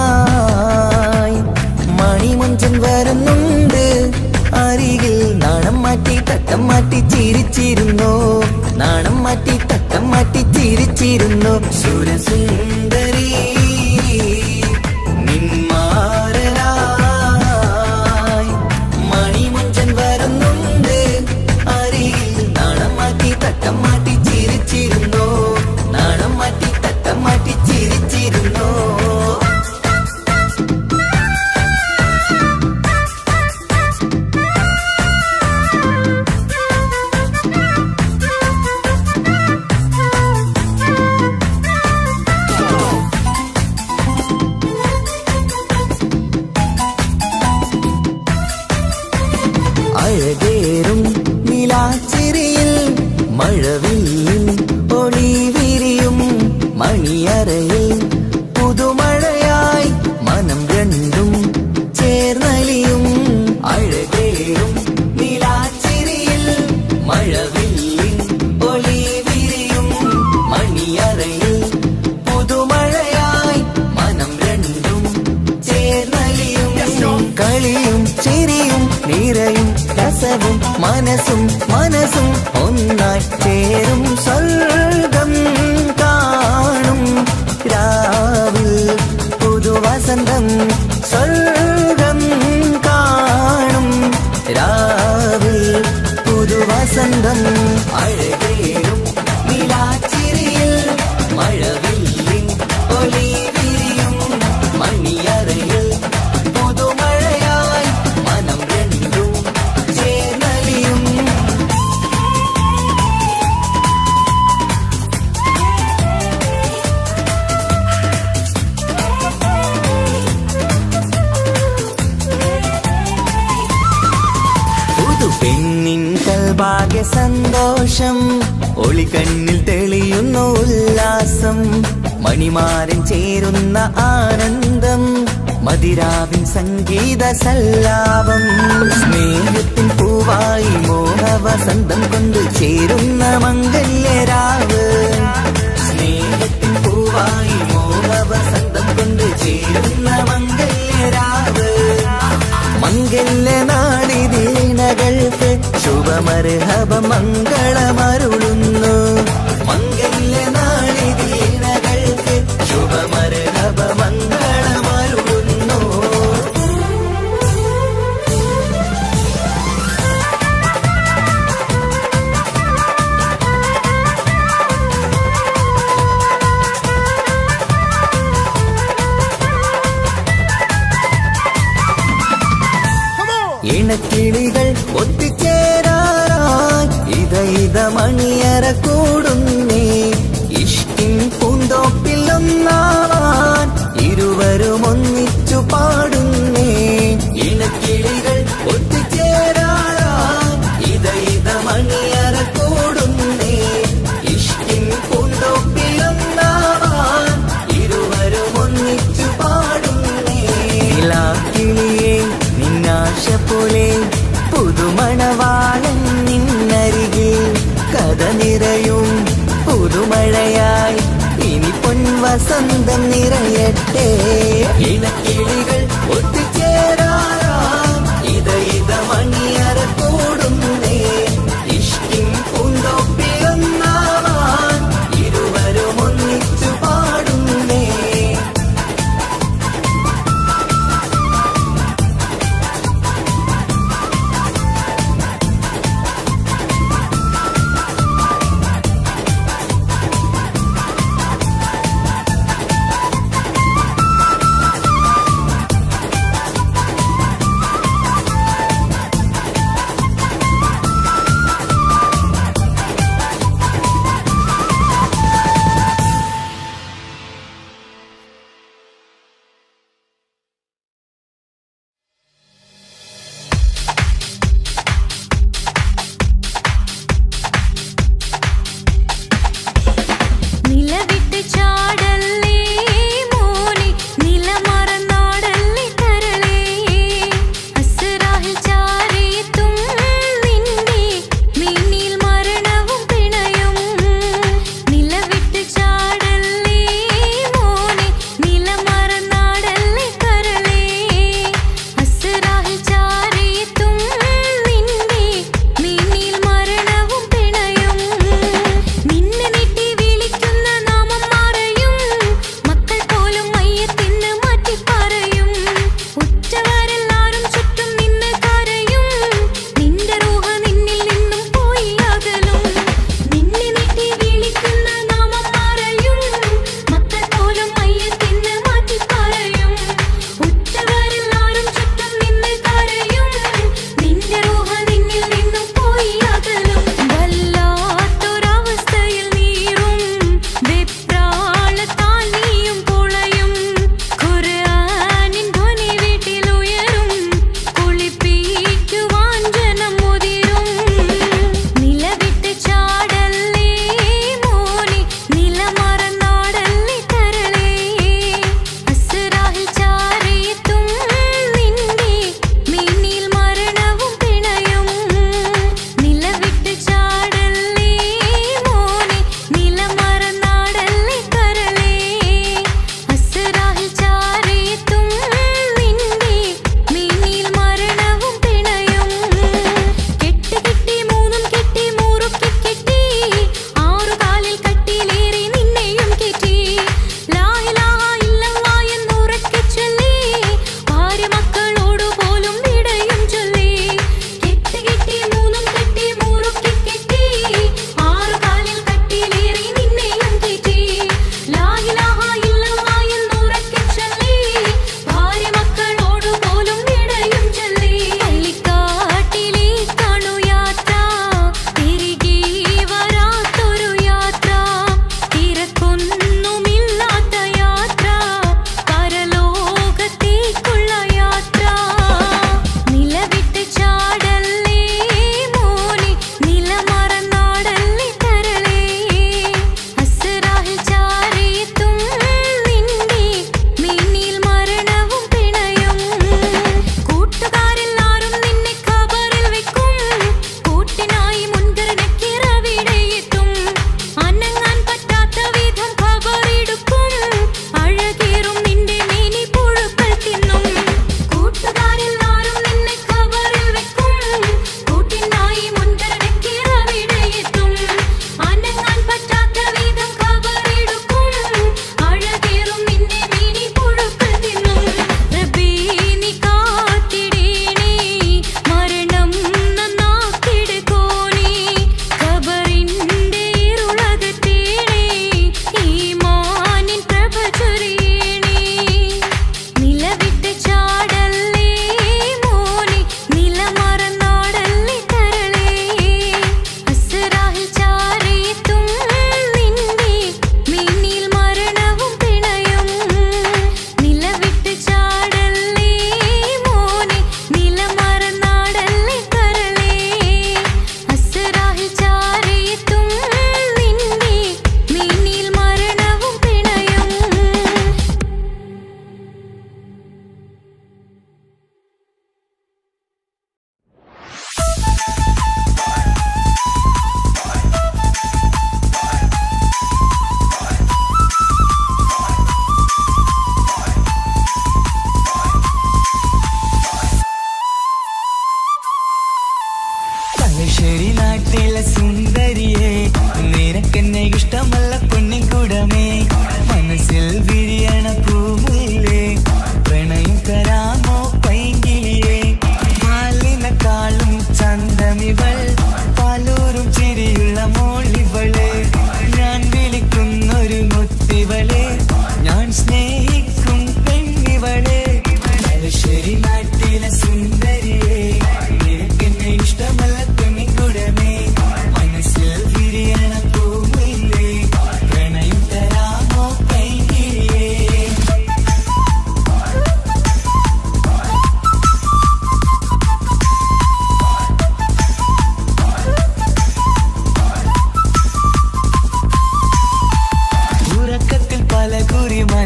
നിന്മാരനായി മണിമുഞ്ചൻ വരുന്നുണ്ട് അരികിൽ നാണം മാറ്റി തട്ടം മാറ്റി ചിരിച്ചിരുന്നു നാണം മാറ്റി തട്ടം മാറ്റി ചിരിച്ചിരുന്നു സുരസുന്ദരി നിന്മാരനായി മണിമുഞ്ചൻ വരുന്നുണ്ട് അരികിൽ നാണം മാറ്റി തട്ടം മാറ്റി ചിരിച്ചിരുന്നു നാണം മാറ്റി തട്ടം മാറ്റി ചിരിച്ചിരുന്നു അഴകേറും നിലാച്ചിരിയിൽ മഴവില്ലിൻ ഒളി വിരിയും മണിയറയിൽ പുതുമഴയായി മനം രണ്ടും ചേർന്നലിയും അഴകേറും നിലാച്ചിരിയിൽ മഴവില്ലിൻ ഒളി വിരിയും മണിയറയിൽ പുതുമഴയായി മനം രണ്ടും ചേർന്നലിയും കളിയും ചിരിയും നിറയും രസവും മനസ്സും മനസ്സും ഒന്നായി ചേരും സ്വർഗം കാണും രാവിൽ പുതുവസന്തം സ്വർഗം കാണും രാവിൽ പുതുവസന്തം അഴകേറും നിലാച്ചിരിയിൽ മഴവില്ലിൻ ഒളിക്കണ്ണിൽ തെളിയുന്നു ഉല്ലാസം മണിമാരൻ ചേരുന്ന ആനന്ദം മതിരാവിൻ സംഗീത സല്ലാപം സ്നേഹത്തിൻ പൂവായി മോഹവസന്തം കൊണ്ട് ചേരുന്ന മംഗല്യരാവ് സ്നേഹത്തിൻ പൂവായി മോഹവസന്തം കൊണ്ട് ചേരുന്ന മംഗല്യരാവ് മംഗല്യനാളിതീണകൾക്ക് ശുഭമർഹബ മംഗളമരുളുന്നു മംഗല്യനാളിതീണകൾക്ക് ശുഭമർഹബ മംഗളമരുളുന്നു ഇണക്കിളികൾ ഒത്തുചേരാറായി ഇത മണിയറ കൂടുന്നേ ഇഷ്കിൻ പൂന്തോപ്പിൽ ഒന്നാവാൻ ഇരുവരും ഒന്നിച്ചു പാടുന്നേ ഇണക്കിളികൾ ഒത്തുചേരാറായി ഇത മണിയറ കൂടുന്നേ ഇഷ്കിൻ പൂന്തോപ്പിൽ ഒന്നാവാൻ ഇരുവരും ഒന്നിച്ചു പാടുന്നേ കിളിയേ നിന്നാശ പോലെ പുതുമണവാളൻ നിന്നരികിൽ കഥ നിറയും പുതുമഴയായി ഇനി പൊൻവസന്തം നിറയട്ടെ ഇണക്കിളികൾ ഒത്തുചേരാറാം ഇത മണിയറ കൂടുന്നേ ഇഷ്കിൻ പൂന്തോപ്പിലൊന്നാവാൻ ഇരുവരും ഒന്നിച്ചു പാടുന്നേ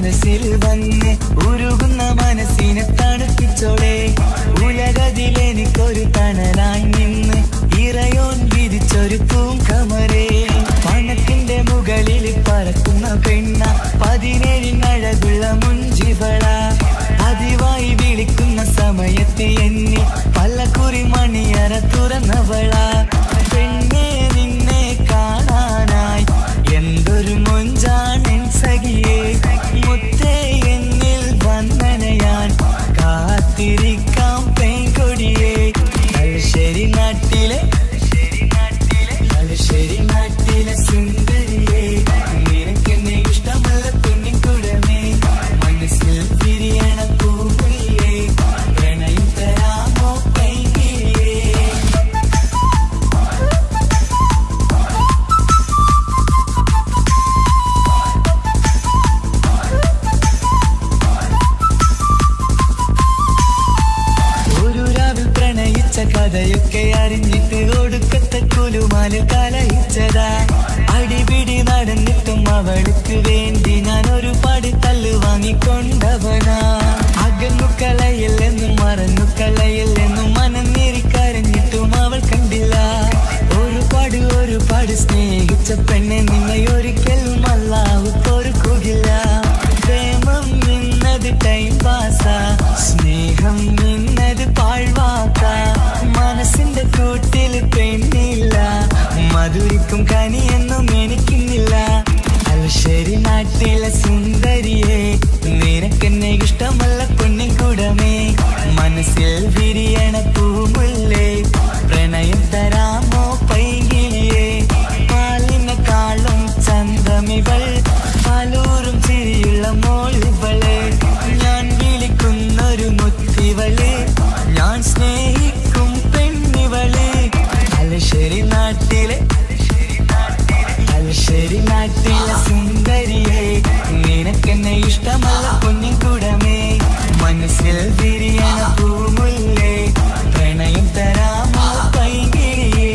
മനസ്സിൽ വന്ന് ഉരുകുന്ന മനസ്സിനെ തണുപ്പിച്ചോളെ ഉലകതിലെനിക്കൊരു തണലായി നിന്ന് ഇറയോൻ വിധിച്ചൊരു പൂങ്കമരേ പണത്തിന്റെ മുകളിൽ പറക്കുന്ന പെണ്ണ 17 അഴകുള്ള മുഞ്ചിവള പതിവായി വിളിക്കുന്ന സമയത്ത് എന്നെ പല്ലക്കുറി മണിയറ തുറന്നവള പെണ്ണെ നിന്നെ കാണാനായി എന്തൊരു മൊഞ്ചാണെൻ സഖിയേ മുത്തേ എന്നിൽ വന്ദനയാൻ കാത്തിരിക്കാം പെൺകൊടിയേ തലശ്ശേരി നാട്ടിലെ സുന്ദരിയേ നിനക്കെന്നെ ഇഷ്ടമല്ല പെണ്ണിൻകുടമേ മനസ്സിൽ വിരിയണ പൂവില്ലേ പ്രണയം തരാമോ കൈകിളിയേ ഒരു രാവിൽ പ്രണയിച്ച കഥയൊക്കെ അറിഞ്ഞിട്ട് ഒടുക്കത്തെ കുലുമാല് കലയിച്ചതാ അടിപിടി നടന്നിട്ടും അവൾക്ക് വേണ്ടി ഞാൻ ഒരുപാട് തല്ല് വാങ്ങിക്കൊണ്ടവനാ അകന്നു കളയില്ലെന്നും മറന്നു കളയില്ലെന്നും മനന്നേറിക്കരഞ്ഞിട്ടും അവൾ കണ്ടില്ല ഒരുപാട് സ്നേഹിച്ച പെണ്ണെ നിന്നെ ഒരിക്കലും അല്ലാഹു പൊറുക്കുകയില്ല പ്രേമം നിന്നത് ടൈം പാസാ സ്നേഹം നിന്നത് പാഴ്വാക്ക മനസ്സിന്റെ കൂട്ടിൽ പെണ്ണില്ല മധുരിക്കും കനിയൊന്നും എനിക്കുന്നില്ല തലശ്ശേരി നാട്ടിലെ സുന്ദരിയെ നിനക്കെന്നെ ഇഷ്ടമല്ല പെണ്ണിൻകുടമേ മനസ്സിൽ വിരിയണ പൂമുല്ലേ പ്രണയം തരാമോ പൈകിളിയേ പാലിനെക്കാളും ചന്തമിവൾ പാലൂറും ചിരിയുള്ള മോളിവള് ഞാൻ വിളിക്കുന്നൊരു മുത്തിവള് ഞാൻ സ്നേഹിക്കും പെണ്ണിവള് തലശ്ശേരി നാട്ടിലെ സുന്ദരിയെ നിനക്കെന്നെ ഇഷ്ടമല്ല പൊന്നിൻകുടമേ മനസ്സിൽ വിരിയണ പൂമുല്ലേ പ്രണയം തരാമോ പൈകിളിയേ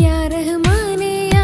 या रहमाने या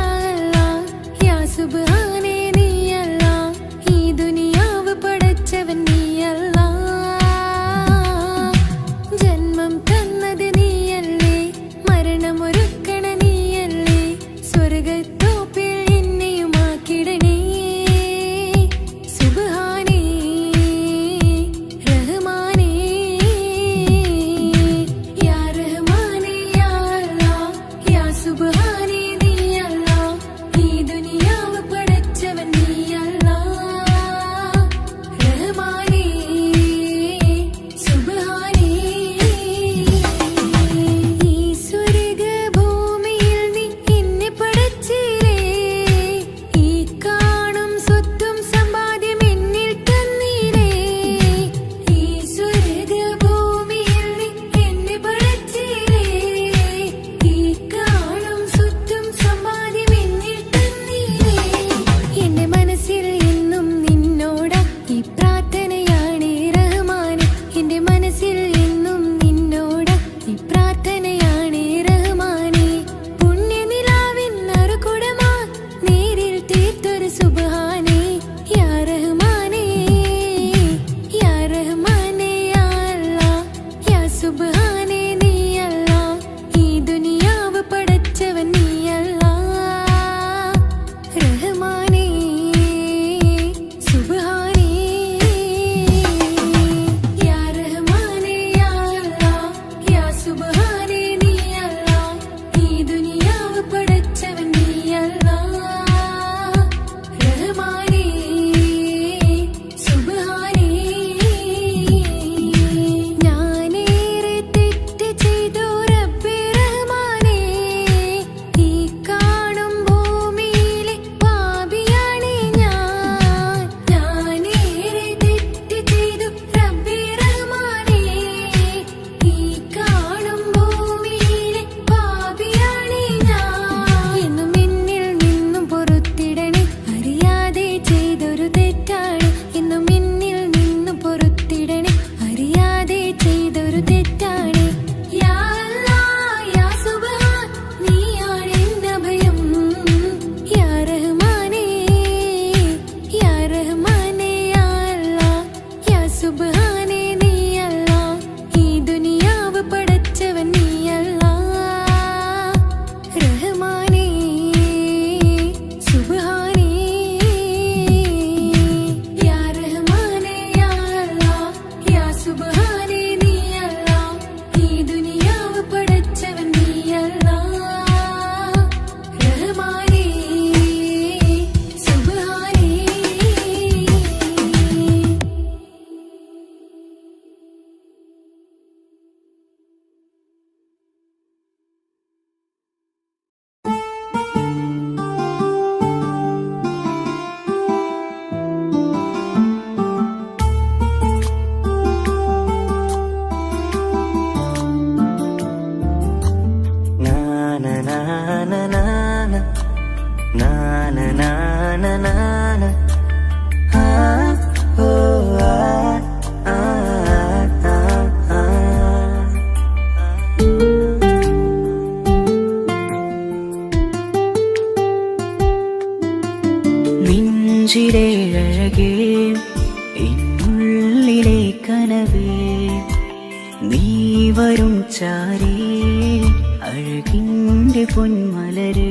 നെഞ്ചിലേഴകേ എന്നുള്ളിലെ കനവേ നീ വരും ചാരേ അഴകിൻ്റെ പൊന്മലരേ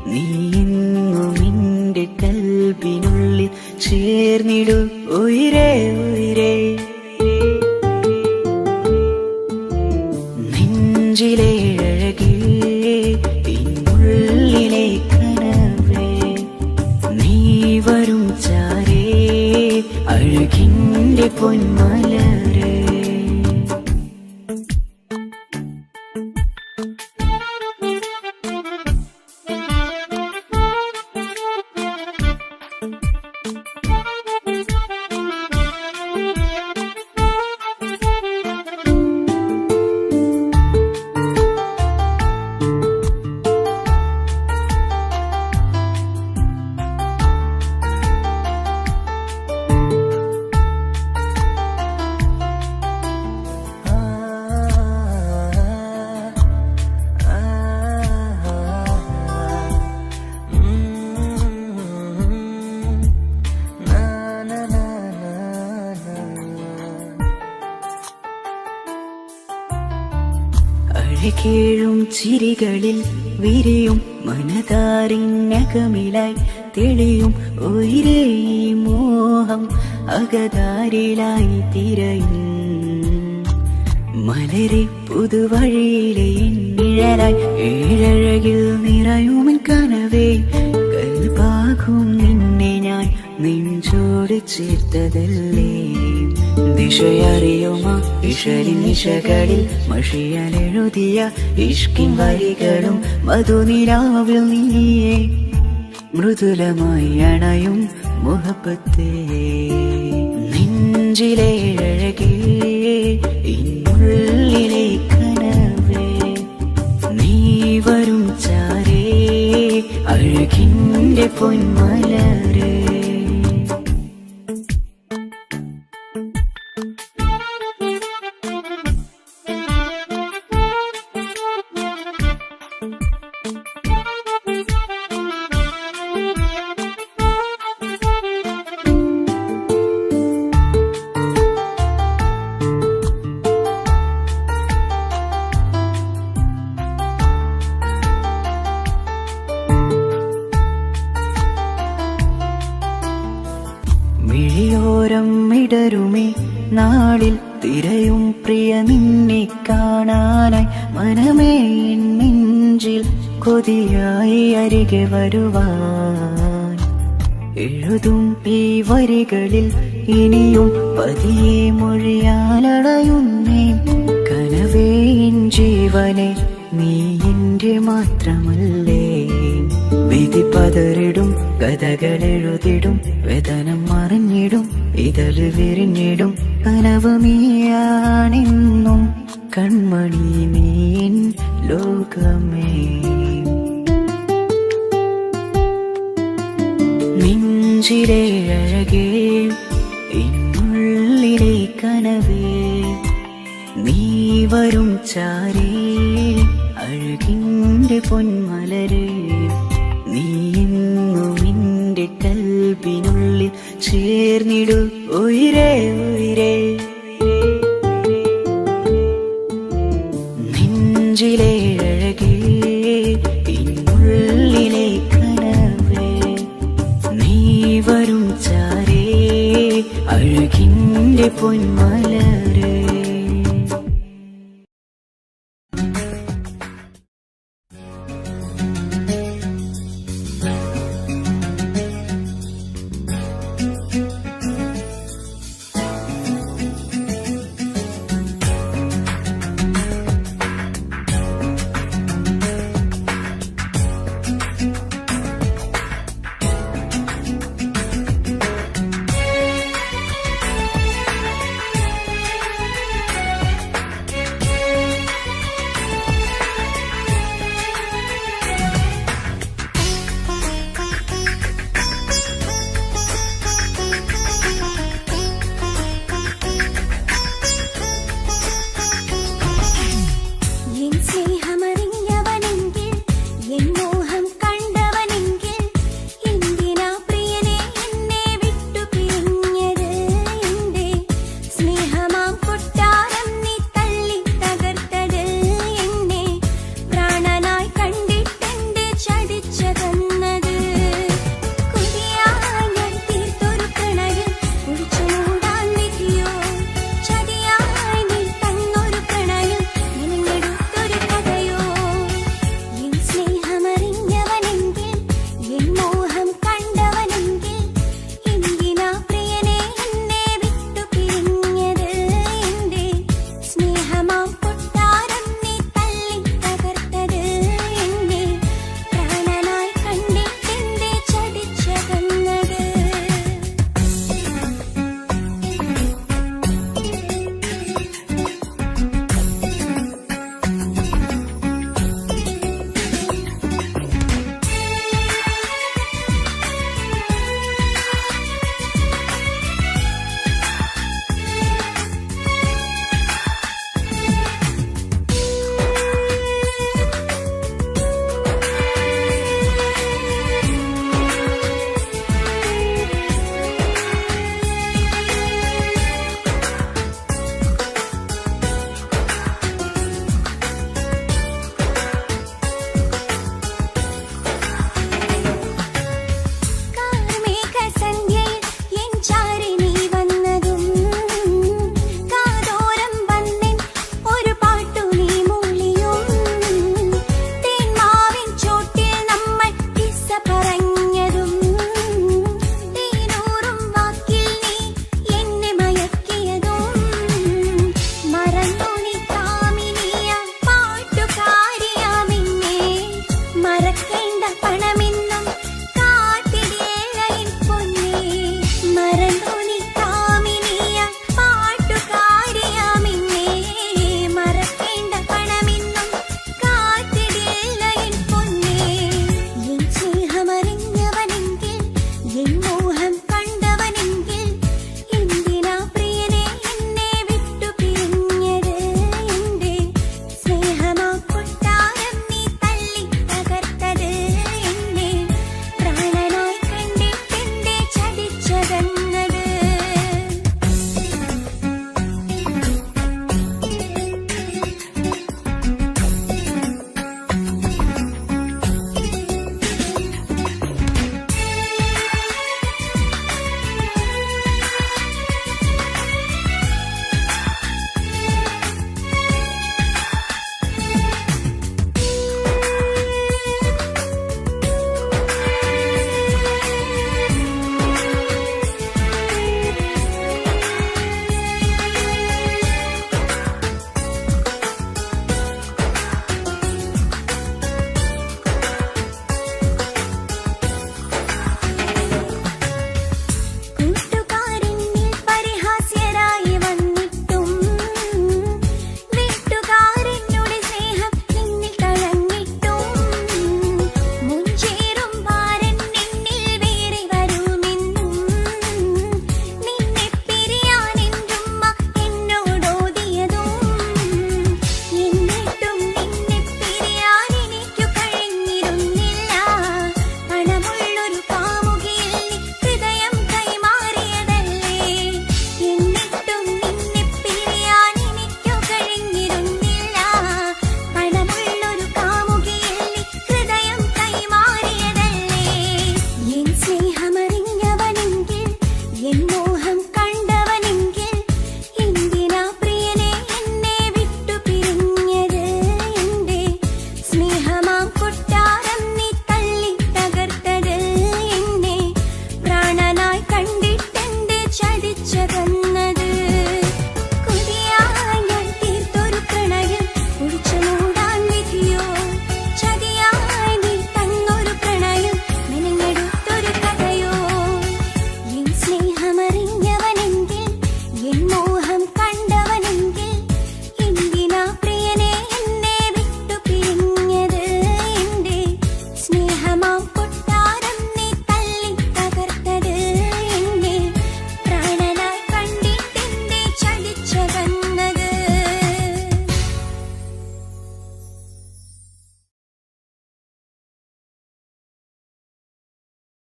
നീ എന്നും എൻ്റെ കൽബിനുള്ളിൽ ചേർന്നിടു ഉയിരേ ഉയിരേ നെഞ്ചിലേഴകേ എന്നുള്ളിലെ കനവേ നീ വരും ചാരേ അഴകിൻ്റെ പൊന്മലരേ അഴകേഴും ചിരികളിൽ വിരിയും മനതാരിനകമിലായി തെളിയും ഉയിരേ മോഹം അകതാരിലായി തിരയും മലരെ പുതുവഴിയിലെ നിഴലായി ഏഴഴകിൽ നിറയുമൻ കനവേ കൽപാകും നിന്നെ ഞാൻ നെഞ്ചോട് ചേർത്തതല്ലേ ദിശയറിയുമോ ഇഷലിൻ നിശകളിൽ മഷിയാലെഴുതിയ ഇഷ്കിൻ വരികളും മധുനിലാവിൽ നീയേ മൃദുലമായി അണയും മുഹബത്തേ നെഞ്ചിലേഴകേ ഇന്നുള്ളിലെ കനവേ നീ വരും ചാരേ അഴകിൻ്റെ പൊന്മലരേ മിഴിയോരം ഇടരുമേ നാളിൽ തിരയും പ്രിയ നിന്നെ കാണാനായി മനമേ നെഞ്ചിൽ കൊതിയായി അരികെ വരുവാൻ എഴുതും ഈ വരികളിൽ ഇനിയും പതിയെ മൊഴിയാലടയുന്നേ കനവേ ജീവനെ നീ എൻ്റെ മാത്രമല്ലേ വിധി പതറിടും കഥകളെഴുതിടും വേദനം മറിഞ്ഞിടും ഇതൾ വിരിഞ്ഞിടും കനവ് നീയാണെന്നും കൺമണി നീ എൻ ലോകമേ നെഞ്ചിലെ അഴകേ എന്നുള്ളിലെ കനവേ നീ വരും ചാരേ അഴകിൻ്റെ പൊന്മലരേ നീ എന്നും എൻ്റെ കൽബിനുള്ളിൽ ചേർന്നിടു ഉയിരേ ഉയിരേ നെഞ്ചിലെ അഴകേ എന്നുള്ളിലെ കനവേ നീ വരും ചാരേ അഴകിൻ്റെ പൊന്മല